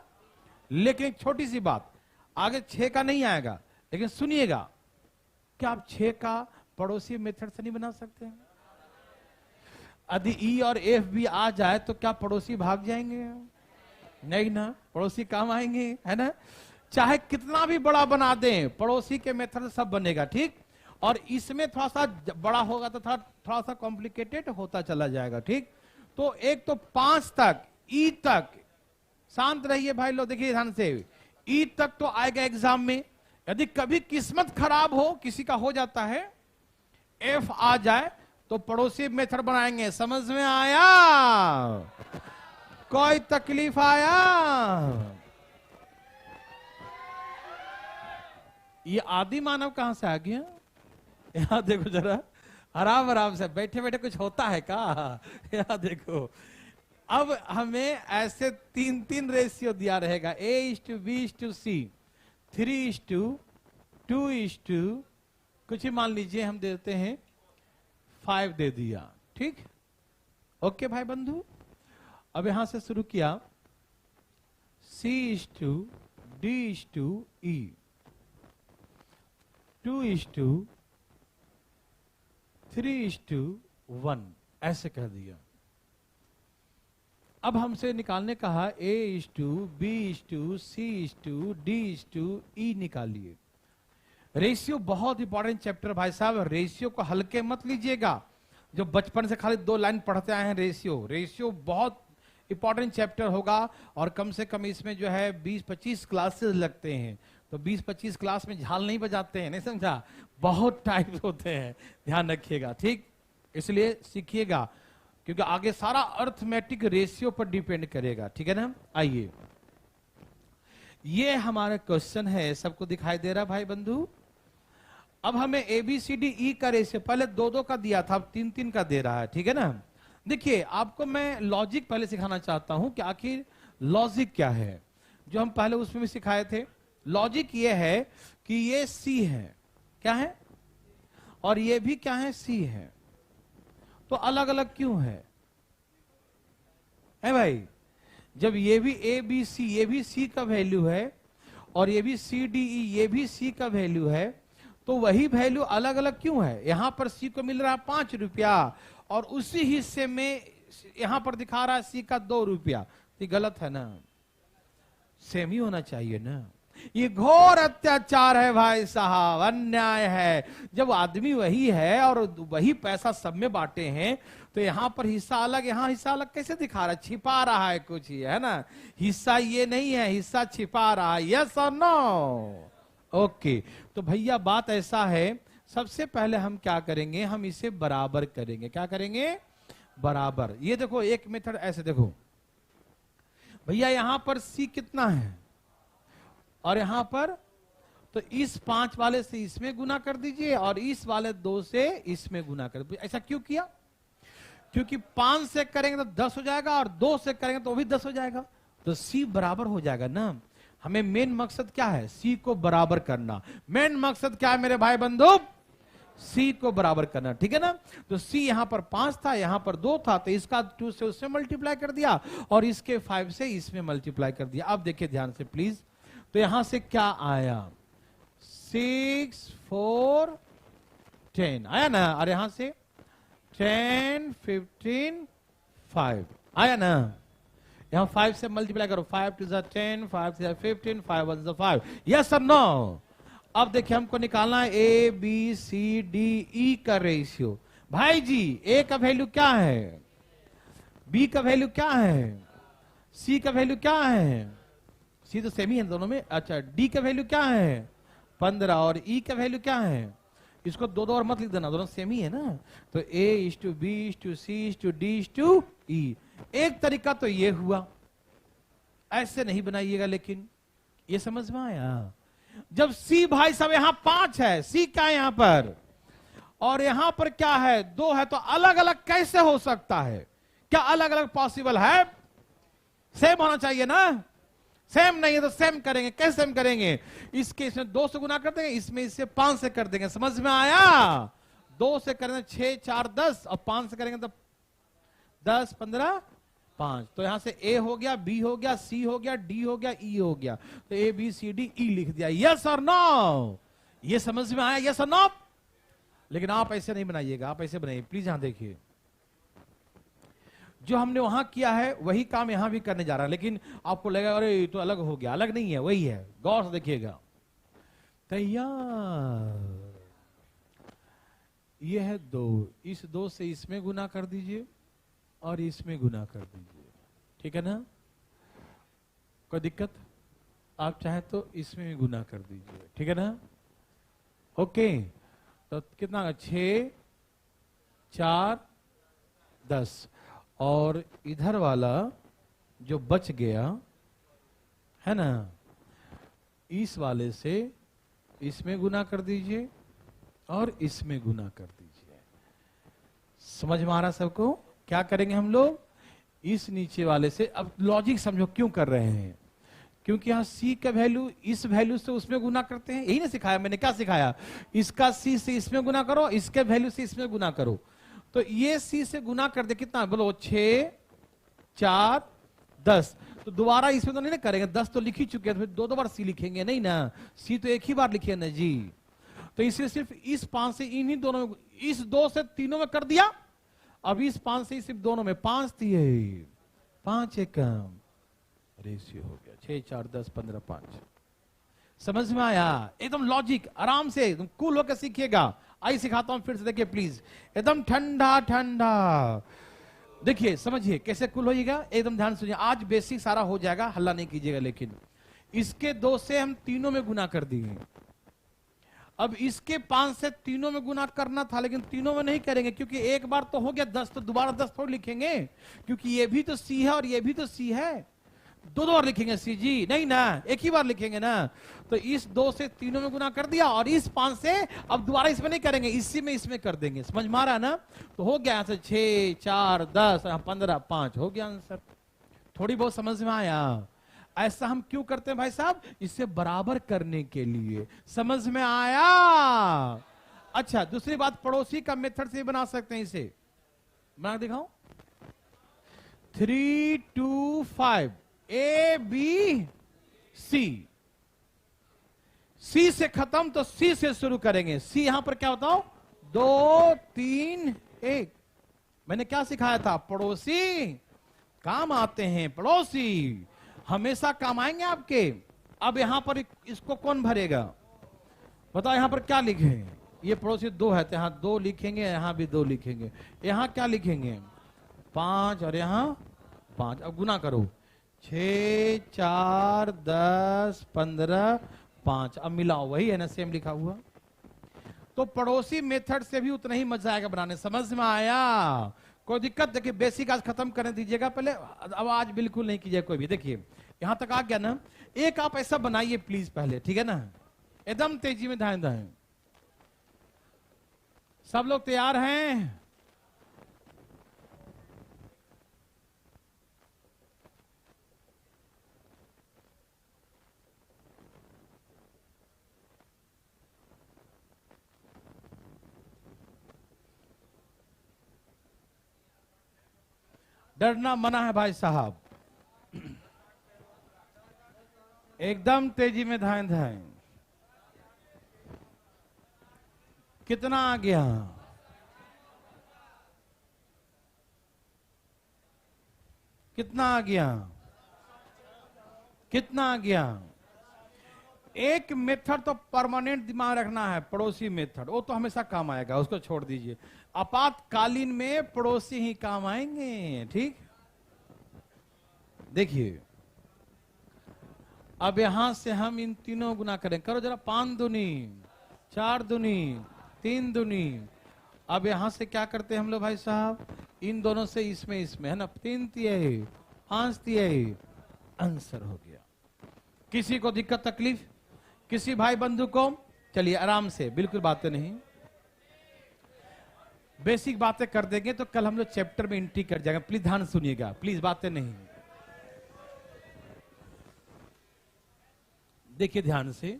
Speaker 1: लेकिन एक छोटी सी बात, आगे 6 का नहीं आएगा। लेकिन सुनिएगा, क्या आप 6 का पड़ोसी मेथड से नहीं बना सकते? यदि E और F भी आ जाए तो क्या पड़ोसी भाग जाएंगे? नहीं ना, पड़ोसी काम आएंगे, है ना? चाहे कितना भी बड़ा बना दें, पड़ोसी के मेथड से सब बनेगा, ठीक? और इसमें थोड़ा सा बड़ा होगा तो थोड़ा सा कॉम्प्लिकेटेड होता चला जाएगा, ठीक? तो एक तो 5 तक, E तक, शांत रहिए भाई लोग, देखिए ध्यान से। E तक तो आएगा एग्जाम में। यदि कभी किस्मत खराब हो, किसी का हो जाता है, F आ जाए तो पड़ोसी मेथड बनाएंगे। समझ में आया? कोई तकलीफ आया? ये आदि मानव कहां से आ गया? यहां देखो जरा, आराम आराम से बैठे बैठे कुछ होता है क्या? यहां देखो, अब हमें ऐसे तीन तीन रेशियो दिया रहेगा, A:B:C, 3:2, कुछ ही मान लीजिए हम देते हैं 5 दे दिया, ठीक। ओके भाई बंधु, अब यहां से शुरू किया, C:D:E, 2:3:1 ऐसे कह दिया। अब हमसे निकालने कहा A:B:C:D:E निकालिए। रेशियो बहुत इंपॉर्टेंट चैप्टर भाई साहब, रेशियो को हल्के मत लीजिएगा। जो बचपन से खाली 2 लाइन पढ़ते आए हैं, रेशियो बहुत इंपॉर्टेंट चैप्टर होगा, और कम से कम इसमें जो है 20-25 क्लासेस लगते हैं। तो 20-25 क्लास में झाल नहीं बजाते हैं, नहीं समझा, बहुत टाइप्स होते हैं, ध्यान रखिएगा, ठीक। इसलिए सीखिएगा, क्योंकि आगे सारा अर्थमेटिक रेशियो पर डिपेंड करेगा, ठीक है ना। आइए, ये हमारा क्वेश्चन है, सबको दिखाई दे रहा भाई बंधु। अब हमें ABCDE का रेशियो पहले 2-2 का दिया था, अब 3-3 का दे रहा है, ठीक है ना। देखिए, आपको मैं लॉजिक पहले सिखाना चाहता हूं कि आखिर लॉजिक क्या है, जो हम पहले उसमें भी सिखाए थे। लॉजिक ये है कि ये C है, क्या है, और ये भी क्या है, C है, तो अलग अलग क्यों है भाई। जब ये भी ABC, ये भी C का वैल्यू है, और ये भी CDE, ये भी C का वैल्यू है, तो वही वैल्यू अलग अलग क्यों है। यहां पर C को मिल रहा है 5 रुपया, और उसी हिस्से में यहां पर दिखा रहा है C का 2 रुपया, तो गलत है ना, सेम ही होना चाहिए ना। ये घोर अत्याचार है भाई साहब, अन्याय है। जब आदमी वही है और वही पैसा सब में बांटे हैं, तो यहां पर हिस्सा अलग, यहां हिस्सा अलग कैसे दिखा रहा है, छिपा रहा है कुछ ही, है ना। हिस्सा ये नहीं है, हिस्सा छिपा रहा है, यस और नो। ओके, तो भैया बात ऐसा है, सबसे पहले हम क्या करेंगे, हम इसे बराबर करेंगे। क्या करेंगे, बराबर। ये देखो एक मेथड ऐसे देखो भैया, यहां पर C कितना है और यहां पर, तो इस 5 वाले से इसमें गुना कर दीजिए, और इस वाले 2 से इसमें गुना कर दीजिए। ऐसा क्यों किया, क्योंकि 5 से करेंगे तो 10 हो जाएगा, और 2 से करेंगे तो वो भी 10 हो जाएगा, तो C बराबर हो जाएगा ना। हमें मेन मकसद क्या है, C को बराबर करना। मेन मकसद क्या है मेरे भाई बंधु, C को बराबर करना, ठीक है ना। तो C यहां पर 5 था, यहां पर 2 था, तो इसका 2 से उससे मल्टीप्लाई कर दिया, और इसके 5 से इसमें मल्टीप्लाई कर दिया। अब देखिए ध्यान से प्लीज, तो यहां से क्या आया, 6, 4, 10 आया ना, और यहां से 10, 15, 5 आया ना। यहां 5 से मल्टीप्लाई करो, 5 2 ज़ा 10, 5 3 ज़ा 15, 5 1 ज़ा 5, यस और नो। अब देखिए हमको निकालना है ABCDE का रेशियो। भाई जी, A का वैल्यू क्या है, B का वैल्यू क्या है, C का वैल्यू क्या है, C तो सेम ही है दोनों में। अच्छा, D का वैल्यू क्या है 15, और E का वैल्यू क्या है, इसको 2-2 और मत लिख देना, दोनों सेम ही है ना। तो A:B:C:D:E। एक तरीका तो ये हुआ, ऐसे नहीं बनाइएगा, लेकिन ये समझ में आया। जब C भाई साहब यहां 5 है, C क्या है यहां पर, और यहां पर क्या है 2 है, तो अलग अलग कैसे हो सकता है, क्या अलग अलग पॉसिबल है, सेम होना चाहिए ना। सेम नहीं है तो सेम करेंगे, कैसे सेम करेंगे, इसके इसमें 2 से गुना कर देंगे, इसमें इससे 5 से कर देंगे, समझ में आया। 2 से करेंगे 6 4 10, और 5 से करेंगे तो 10 15 5। तो यहां से A हो गया, B हो गया, C हो गया, D हो गया, E हो गया, तो ABCDE लिख दिया, यस और नो। ये समझ में आया, यस और नो। लेकिन आप ऐसे नहीं बनाइएगा, आप ऐसे बनाइए प्लीज। यहां देखिए, जो हमने वहां किया है वही काम यहां भी करने जा रहा है, लेकिन आपको लगेगा अरे ये तो अलग हो गया, अलग नहीं है, वही है, गौर से देखिएगा। तैयार, ये है 2, इस 2 से इसमें गुना कर दीजिए, और इसमें गुना कर दीजिए, ठीक है ना। कोई दिक्कत, आप चाहे तो इसमें भी गुना कर दीजिए, ठीक है ना। ओके, तो कितना, 6 4 10, और इधर वाला जो बच गया है ना, इस वाले से इसमें गुना कर दीजिए, और इसमें गुना कर दीजिए। समझ में आ रहा सबको, क्या करेंगे हम लोग, इस नीचे वाले से। अब लॉजिक समझो क्यों कर रहे हैं, क्योंकि यहाँ c का वैल्यू इस वैल्यू से उसमें गुना करते हैं, यही ना सिखाया मैंने, क्या सिखाया, इसका c से इसमें गुना करो, इसके वैल्यू से इसमें गुना करो। तो ये c से गुना कर दे कितना, बोलो 6 4 10। तो दोबारा इसमें तो नहीं ना करेंगे, 10 तो लिख ही चुके हैं, तो फिर दो बार c लिखेंगे नहीं ना, c तो एक ही बार लिखे ना जी। तो इसलिए सिर्फ इस 5 से इन्हीं दोनों में, इस 2 से तीनों में कर दिया, अब इस 5 से सिर्फ दोनों में 5 दिए, 5 एक कम, रेशियो हो गया 6 4 10 15 5। समझ में आया, एकदम लॉजिक, आराम से एकदम कूल होकर सीखिएगा। आई सिखाता हूं फिर से, देखिए प्लीज, एकदम ठंडा ठंडा, देखिए समझिए कैसे कूल होइएगा, एकदम ध्यान सुनिए। आज बेसिक सारा हो जाएगा, हल्ला नहीं कीजिएगा। लेकिन इसके 2 से हम तीनों में गुना कर दिए, अब इसके 5 से तीनों में गुना करना था, लेकिन तीनों में नहीं करेंगे, क्योंकि एक बार तो हो गया 10, तो दोबारा 10 थोड़ी लिखेंगे, क्योंकि ये भी तो सी है और ये भी तो सी है, दो बार लिखेंगे सी जी, नहीं ना, एक ही बार लिखेंगे ना। तो इस 2 से तीनों में गुना कर दिया, और इस 5 से अब दोबारा इसमें नहीं करेंगे, इसी में इसमें कर देंगे। समझ में आ रहा है ना। तो हो गया 6 4 10 15 5, हो गया आंसर। थोड़ी बहुत समझ में आया। ऐसा हम क्यों करते हैं भाई साहब, इससे बराबर करने के लिए। समझ में आया। अच्छा, दूसरी बात, पड़ोसी का मेथड से बना सकते हैं, इसे बना दिखाऊं। 3 2 5 A B C, C से खत्म तो C से शुरू करेंगे। C यहां पर क्या बताओ, 2 3 1। मैंने क्या सिखाया था, पड़ोसी काम आते हैं, पड़ोसी हमेशा काम आएंगे आपके। अब यहां पर इसको कौन भरेगा, बताओ। यहां पर क्या लिखे, ये पड़ोसी 2 है, तो यहां 2 लिखेंगे, यहां भी 2 लिखेंगे, यहां क्या लिखेंगे 5, और यहां 5। अब गुना करो, 6 4 10 15 5। अब मिलाओ, वही है ना, सेम लिखा हुआ। तो पड़ोसी मेथड से भी उतना ही मजा आएगा बनाने। समझ में आया, कोई दिक्कत, देखिए बेसिक आज खत्म करने दीजिएगा पहले, अब आज बिल्कुल नहीं कीजिएगा कोई भी। देखिए यहां तक आ गया ना, एक आप ऐसा बनाइए प्लीज पहले, ठीक है ना, एकदम तेजी में ध्यान दें। सब लोग तैयार हैं? डरना मना है भाई साहब, एकदम तेजी में ध्यान दें। कितना आ गया, कितना आ गया, कितना आ गया। एक मेथड तो परमानेंट दिमाग रखना है, पड़ोसी मेथड, वो तो हमेशा काम आएगा, उसको छोड़ दीजिए। आपातकालीन में पड़ोसी ही काम आएंगे, ठीक। देखिए अब यहां से हम इन तीनों गुना करें, करो जरा, 5 दूनी 4 दूनी 3 दूनी। अब यहां से क्या करते हैं हम लोग भाई साहब, इन दोनों से इसमें है ना, 3 तिहाई 5 तिहाई, आंसर हो गया। किसी को दिक्कत तकलीफ, किसी भाई बंधु को, चलिए आराम से, बिल्कुल बातें नहीं, बेसिक बातें कर देंगे तो कल हम लोग चैप्टर में एंट्री कर जाएंगे। प्लीज ध्यान सुनिएगा, प्लीज बातें नहीं, देखिए ध्यान से,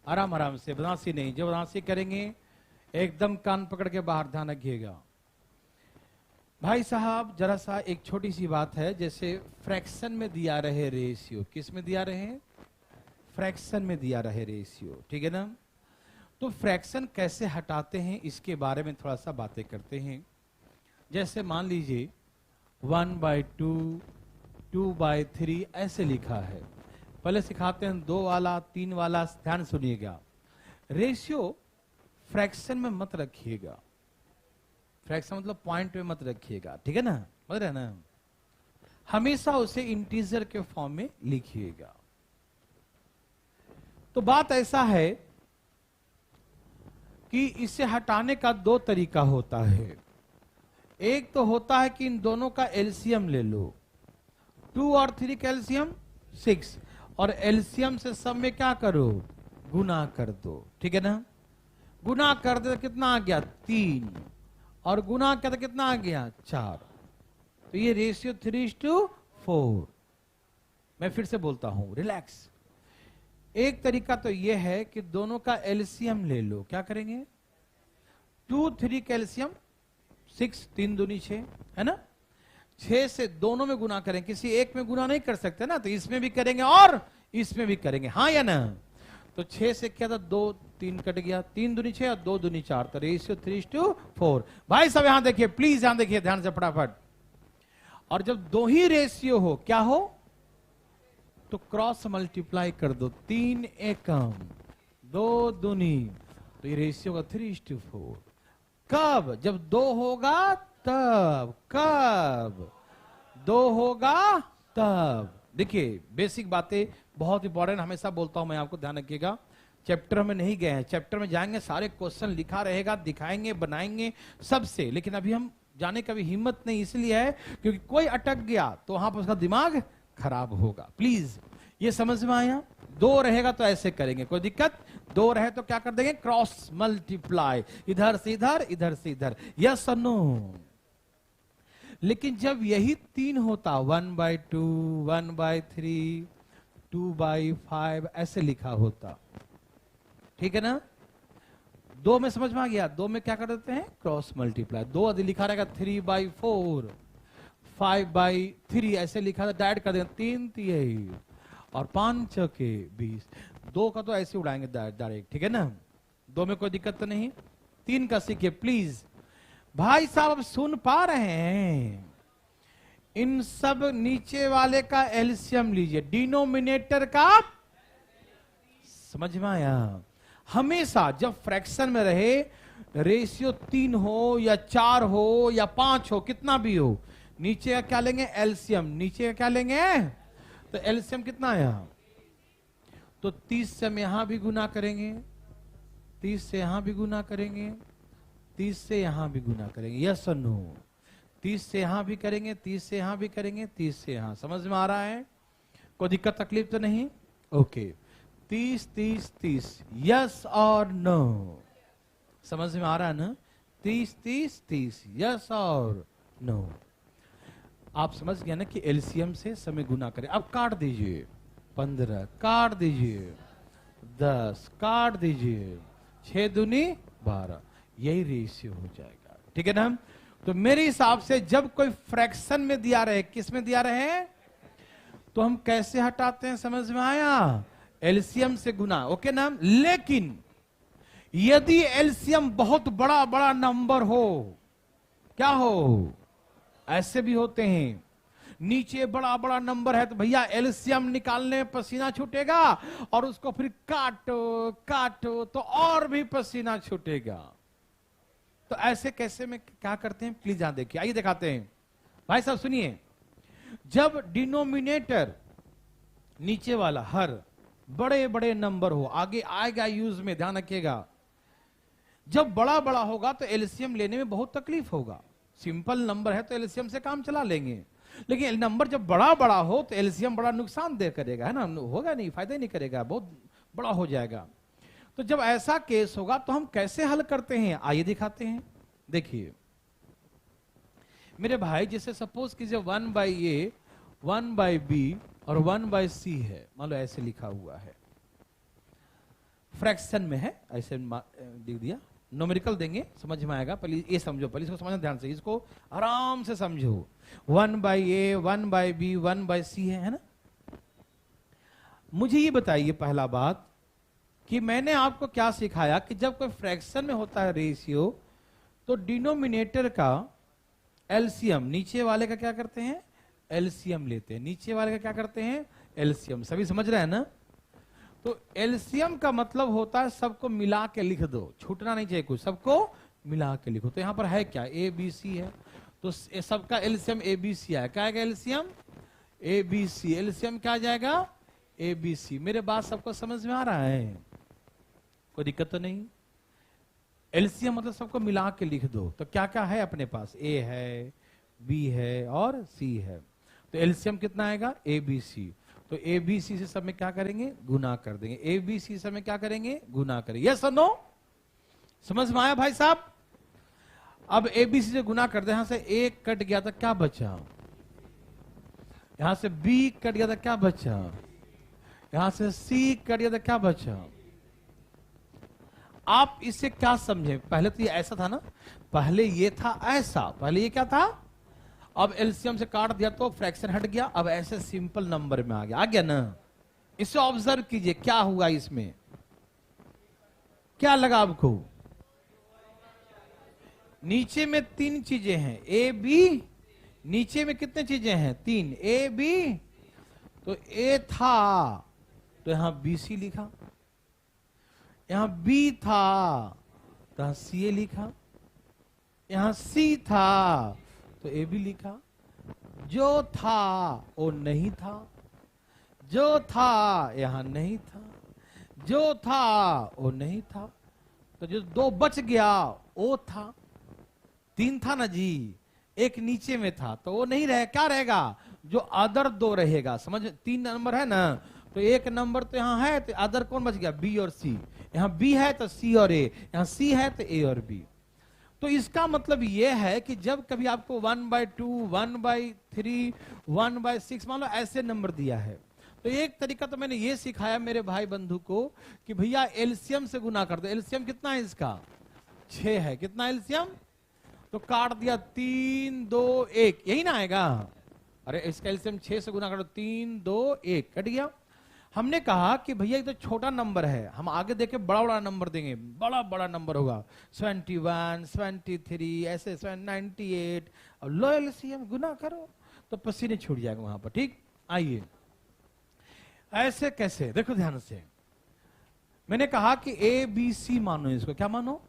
Speaker 1: आराम आराम से, बदमाशी नहीं। जब बदमाशी करेंगे एकदम कान पकड़ के बाहर ध्यान रखिएगा। भाई साहब जरा सा एक छोटी सी बात है, जैसे फ्रैक्शन में दिया रहे रेशियो, किस में दिया रहे, फ्रैक्शन में दिया रहे रेशियो, ठीक है ना। तो फ्रैक्शन कैसे हटाते हैं इसके बारे में थोड़ा सा बातें करते हैं। जैसे मान लीजिए 1/2 2/3 ऐसे लिखा है, पहले सिखाते हैं 2 वाला 3 वाला। ध्यान सुनिएगा, रेशियो फ्रैक्शन में मत रखिएगा, फ्रैक्शन मतलब पॉइंट में मत रखिएगा, ठीक है ना, समझ रहे ना। हमेशा उसे इंटीजर के फॉर्म में लिखिएगा। तो बात ऐसा है कि इसे हटाने का 2 तरीका होता है। एक तो होता है कि इन दोनों का एलसीएम ले लो, 2 और 3 का एलसीएम 6, और एलसीएम से सब में क्या करो, गुना कर दो, ठीक है ना। गुना कर दे तो कितना आ गया 3, और गुना कर तो कितना आ गया 4। तो ये रेशियो 3:4। मैं फिर से बोलता हूं, रिलैक्स। एक तरीका तो ये है कि दोनों का एलसीएम ले लो। क्या करेंगे? 2 3 कैल्शियम 6, 3 दूनी 6, है ना? 6 से दोनों में गुना करें, किसी एक में गुना नहीं कर सकते ना, तो इसमें भी करेंगे और इसमें भी करेंगे, हाँ या ना? तो 6 से क्या था? 2 3 कट गया, 3 दूनी 6 और 2 दूनी 4, तो रेशियो 3:4। भाई सब यहां देखिए, प्लीज यहां देखिए ध्यान से फटाफट। और जब दो ही रेशियो हो, क्या हो? तो क्रॉस मल्टीप्लाई कर दो, 3 एकम 2 दूनी, तो ये रेशियो का 3:4। कब? जब 2 होगा तब। कब? 2 होगा तब। देखिए बेसिक बातें बहुत इंपॉर्टेंट, हमेशा बोलता हूं मैं आपको, ध्यान रखिएगा। चैप्टर में नहीं गए हैं, चैप्टर में जाएंगे, सारे क्वेश्चन लिखा रहेगा, दिखाएंगे, बनाएंगे सबसे, लेकिन अभी हम जाने का भी हिम्मत नहीं इसलिए है क्योंकि कोई अटक गया तो वहां पर उसका दिमाग खराब होगा। प्लीज ये समझ में आया? 2 रहेगा तो ऐसे करेंगे, कोई दिक्कत? 2 रहे तो क्या कर देंगे? क्रॉस मल्टीप्लाई, इधर से इधर, इधर से इधर, यस और नो। लेकिन जब यही 3 होता, 1/2, 1/3, 2/5 ऐसे लिखा होता, ठीक है ना? 2 में समझ में आ गया? 2 में क्या कर देते हैं? Cross multiply. 2 यदि लिखा रहेगा 3/4, 5/3 ऐसे लिखा था, डायरेक्ट कर देंगे 3 3 और 5 चौके 20। 2 का तो ऐसे उड़ाएंगे डायरेक्ट, ठीक है ना? 2 में कोई दिक्कत तो नहीं। 3 का सीखिए प्लीज। भाई साहब अब सुन पा रहे हैं? इन सब नीचे वाले का एलसीएम लीजिए, डिनोमिनेटर का। समझ में आया? हमेशा जब फ्रैक्शन में रहे, रेशियो 3 हो या 4 हो या 5 हो, कितना भी हो, नीचे का क्या लेंगे? एलसीएम। नीचे का क्या लेंगे? तो एलसीएम कितना आया? तो 30 से हम यहां भी गुना करेंगे, 30 से यहां भी गुना करेंगे, 30 से यहां भी गुना करेंगे, यस और नो? 30 से यहां भी करेंगे, 30 से यहां भी करेंगे, 30 से यहां। समझ में आ रहा है? कोई दिक्कत तकलीफ तो नहीं? ओके। 30 30 30, यस और नो? समझ में आ रहा है ना? 30 30 30, यस और नो? आप समझ गए ना कि एलसीएम से समय गुना करें। अब काट दीजिए, 15 काट दीजिए, 10 काट दीजिए, 6 दूनी 12, यही रेशियो हो जाएगा, ठीक है ना? तो मेरे हिसाब से जब कोई फ्रैक्शन में दिया रहे, किस में दिया रहे, तो हम कैसे हटाते हैं? समझ में आया? एलसीएम से गुना, ओके ना? लेकिन यदि एलसीएम बहुत बड़ा बड़ा नंबर हो, क्या हो? ऐसे भी होते हैं, नीचे बड़ा बड़ा नंबर है तो भैया एलसीएम निकालने में पसीना छूटेगा और उसको फिर काटो काटो तो और भी पसीना छूटेगा। तो ऐसे कैसे में क्या करते हैं? प्लीज यहां देखिए, आइए दिखाते हैं। भाई साहब सुनिए, जब डिनोमिनेटर नीचे वाला हर बड़े बड़े नंबर हो, आगे आएगा यूज में, ध्यान रखिएगा। जब बड़ा बड़ा होगा तो एलसीएम लेने में बहुत तकलीफ होगा। सिंपल नंबर है तो एलसीएम से काम चला लेंगे, लेकिन नंबर जब बड़ा बड़ा हो तो एलसीएम बड़ा नुकसान दे करेगा, है ना? होगा नहीं, फायदा नहीं करेगा, बहुत बड़ा हो जाएगा। तो जब ऐसा केस होगा तो हम कैसे हल करते हैं? आइए दिखाते हैं। देखिए मेरे भाई, जैसे सपोज कीजिए 1/a 1/b और 1/c है, मान लो ऐसे लिखा हुआ है, फ्रैक्शन में है, ऐसे लिख दिया। न्यूमेरिकल देंगे, समझ में आएगा। पहले ये समझो, पहले इसको समझना ध्यान से, इसको आराम से समझो। 1/a 1/b 1/c है ना? मुझे ये बताइए पहला बात कि मैंने आपको क्या सिखाया कि जब कोई फ्रैक्शन में होता है रेशियो, तो डिनोमिनेटर का एलसीएम, नीचे वाले का क्या करते हैं? एलसीएम लेते हैं। नीचे वाले का क्या करते हैं? एलसीएम। सभी समझ रहे हैं ना? तो एलसीएम का मतलब होता है सबको मिला के लिख दो, छूटना नहीं चाहिए कुछ, सबको मिला के लिखो। तो यहां पर है क्या? ए बी सी है, तो सबका एलसीएम ए बी सी आया। क्या आएगा? LCM A B C. LCM क्या आ जाएगा? A B C. मेरे बात सबको समझ में आ रहा है? कोई दिक्कत तो नहीं? एलसीएम मतलब सबको मिला के लिख दो। तो क्या क्या है अपने पास? ए है, बी है और सी है। तो एलसीएम कितना आएगा? A B C. तो ए बी सी से सब में क्या करेंगे? गुना कर देंगे। ए बी सी सब में क्या करेंगे? गुना करेंगे। यस और नो? समझ में आया भाई साहब? अब ए बी सी से गुना कर दे, यहां से एक कट गया तो क्या बचा? यहां से बी कट गया था, क्या बचा? यहां से सी कट गया था, क्या बचा? आप इसे क्या समझे? पहले तो ये ऐसा था ना, पहले ये था ऐसा, पहले ये क्या था, अब एलसीएम से काट दिया तो फ्रैक्शन हट गया, अब ऐसे सिंपल नंबर में आ गया ना। इसे ऑब्जर्व कीजिए क्या हुआ इसमें, क्या लगा आपको? नीचे में तीन चीजें हैं, ए बी, नीचे में कितने चीजें हैं? तीन, ए बी। तो ए था तो यहां बी सी लिखा, यहां बी था तो यहां सी ए लिखा, यहां सी था तो ए बी लिखा। जो था वो नहीं था, जो था यहां नहीं था, जो था वो नहीं था, तो जो दो बच गया वो था। तीन था ना जी, एक नीचे में था तो वो नहीं रहे, क्या रहेगा? जो अदर दो रहेगा। समझ, तीन नंबर है ना, तो एक नंबर तो यहां है, तो अदर कौन बच गया? बी और सी। यहां बी है तो सी और ए, यहां सी है तो ए और बी। तो इसका मतलब यह है कि जब कभी आपको 1/2, 1/3, 1/6 मान लो ऐसे नंबर दिया है, तो एक तरीका तो मैंने ये सिखाया मेरे भाई बंधु को कि भैया एलसीएम से गुना कर दो। एलसीएम कितना है इसका? 6 है। कितना एलसीएम? तो काट दिया 3, 2, 1, यही ना आएगा? अरे इसका एलसीएम 6 से गुना करो, 3, 2, 1 कट गया। हमने कहा कि भैया ये तो छोटा नंबर है, हम आगे देखे बड़ा बड़ा नंबर देंगे, बड़ा बड़ा नंबर होगा, 21, 23, ऐसे 98। और लो एलसीएम गुना करो तो पसीने छूट जाएगा वहां पर। ठीक, आइए ऐसे कैसे, देखो ध्यान से। मैंने कहा कि ए बी सी मानो, इसको क्या मानो?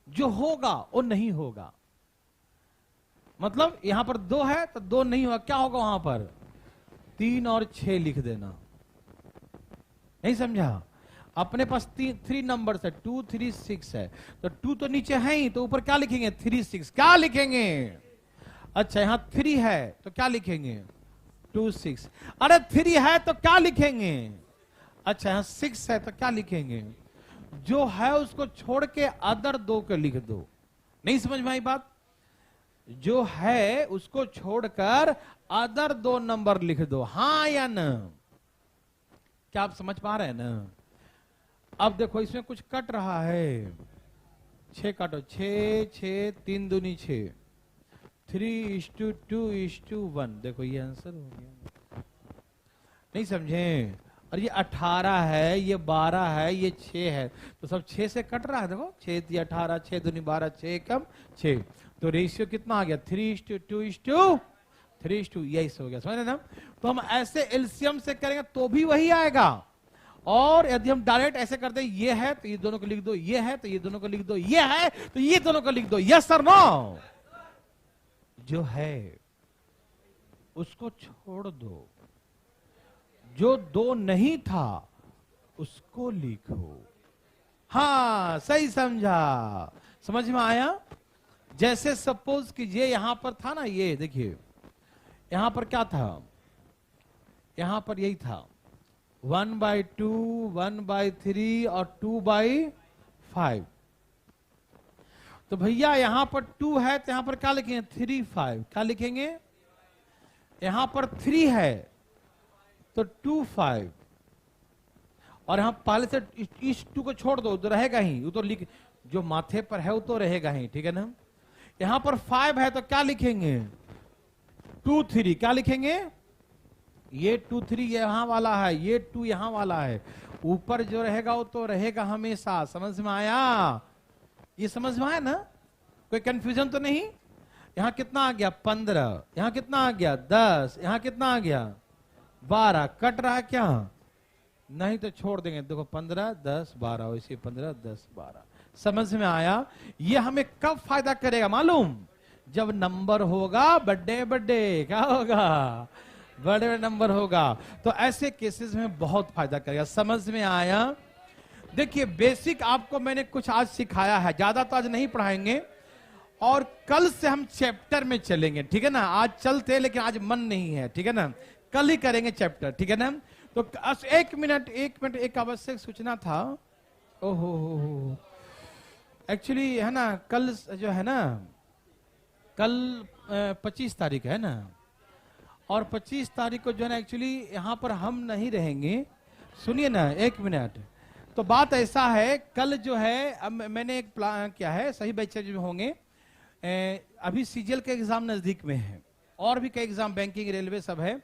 Speaker 1: जो होगा वो नहीं होगा। मतलब यहां पर 2 है तो 2 नहीं होगा, क्या होगा वहां पर? 3 और 6 लिख देना। नहीं समझा? अपने पास 3 नंबर है, 2, 3, 6 है, तो 2 तो नीचे है ही, तो ऊपर क्या लिखेंगे? 3, 6। क्या लिखेंगे? अच्छा यहां 3 है तो क्या लिखेंगे? 2, 6। अरे 3 है तो क्या लिखेंगे? अच्छा यहां 6 है तो क्या लिखेंगे? जो है उसको छोड़ के अदर 2 को लिख दो। नहीं समझ में आई बात? जो है उसको छोड़कर अदर 2 नंबर लिख दो, हां या ना? क्या आप समझ पा रहे हैं ना? अब देखो इसमें कुछ कट रहा है, 6 काटो, 6, 6, 3 दूनी 6, 3:2:1। देखो ये आंसर हो गया। नहीं समझे? और ये 18 है, ये 12 है, ये 6 है, तो सब 6 से कट रहा है। देखो 6 × 18, 6 दूनी 12, 6 कम 6, तो रेशियो कितना आ गया? 3:2:3, यही हो गया। समझ रहे ना? तो हम ऐसे एलसीएम से करेंगे तो भी वही आएगा, और यदि हम डायरेक्ट ऐसे कर दें, ये है तो ये दोनों को लिख दो, ये है तो ये दोनों को लिख दो, ये है तो ये दोनों को लिख दो। यस और नो? जो है उसको छोड़ दो, जो 2 नहीं था उसको लिखो। हाँ सही समझा, समझ में आया? जैसे सपोज कीजिए यहां पर था ना, ये देखिए यहां पर क्या था? यहां पर यही था 1/2, 1/3 और 2/5। तो भैया यहां पर 2 है तो यहां पर क्या लिखेंगे? 3, 5। क्या लिखेंगे? यहां पर 3 है तो 2, 5, और यहां पहले से इस 2 को छोड़ दो तो रहेगा ही, वो तो लिख, जो माथे पर है वो तो रहेगा ही। ठीक है ना? यहां पर 5 है तो क्या लिखेंगे? 2, 3। क्या लिखेंगे? ये 2, 3 यहां वाला है, ये 2 यहां वाला है, ऊपर जो रहेगा वो तो रहेगा हमेशा। समझ में आया? ये समझ में आया ना? कोई कंफ्यूजन तो नहीं? यहां कितना आ गया? 15, यहां कितना आ गया? 10, यहां कितना आ गया? 12। कट रहा है क्या? नहीं तो छोड़ देंगे। देखो 15, 10, 12, वैसे 15, 10, 12। समझ में आया? ये हमें कब फायदा करेगा मालूम? जब नंबर होगा बर्थडे, बर्थडे क्या होगा? बड़े नंबर होगा, तो ऐसे केसेस में बहुत फायदा करेगा। समझ में आया? देखिए बेसिक आपको मैंने कुछ आज सिखाया है, ज्यादा तो आज नहीं पढ़ाएंगे, और कल से हम चैप्टर में चलेंगे। ठीक है ना? आज चलते लेकिन आज मन नहीं है। ठीक है ना? कल ही करेंगे चैप्टर। ठीक है ना? तो 1 मिनट एक आवश्यक सूचना था। ओहो एक्चुअली है ना, कल जो है ना, कल 25 तारीख है ना, और 25 तारीख को जो है ना एक्चुअली यहाँ पर हम नहीं रहेंगे। सुनिए ना, एक मिनट। तो बात ऐसा है, कल जो है अब मैंने एक प्लान किया है, सही बच्चे जो होंगे, अभी सीजीएल के एग्जाम नजदीक में है और भी कई एग्जाम, बैंकिंग, रेलवे सब है।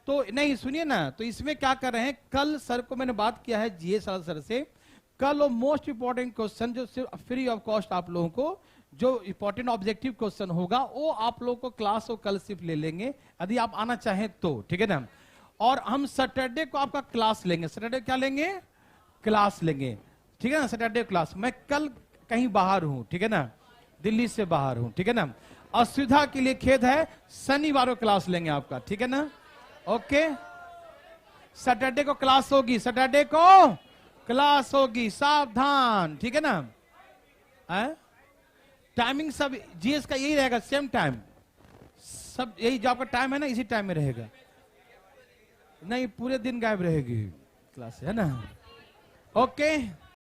Speaker 1: तो नहीं, सुनिए ना, तो इसमें क्या कर रहे हैं, कल सर को मैंने बात किया है जीएस सर से, कल वो मोस्ट इंपॉर्टेंट क्वेश्चन जो सिर्फ फ्री ऑफ कॉस्ट आप लोगों को जो इंपॉर्टेंट ऑब्जेक्टिव क्वेश्चन होगा वो आप लोगों को क्लास को कल सिर्फ ले लेंगे, यदि आप आना चाहें तो, ठीक है ना। और हम सैटरडे को आपका क्लास लेंगे। सैटरडे क्या लेंगे? क्लास लेंगे, ठीक है ना। सैटरडे क्लास, मैं कल कहीं बाहर हूं, ठीक है ना, दिल्ली से बाहर हूं, ठीक है ना। असुविधा के लिए खेद है, शनिवार को क्लास लेंगे आपका, ठीक है ना। ओके, सैटरडे को क्लास होगी, सैटरडे को क्लास होगी, सावधान, ठीक है ना। टाइमिंग सब जीएस का यही रहेगा, सेम टाइम, सब यही जो आपका टाइम है ना, इसी टाइम में रहेगा। नहीं, पूरे दिन गायब रहेगी क्लास, है ना। ओके।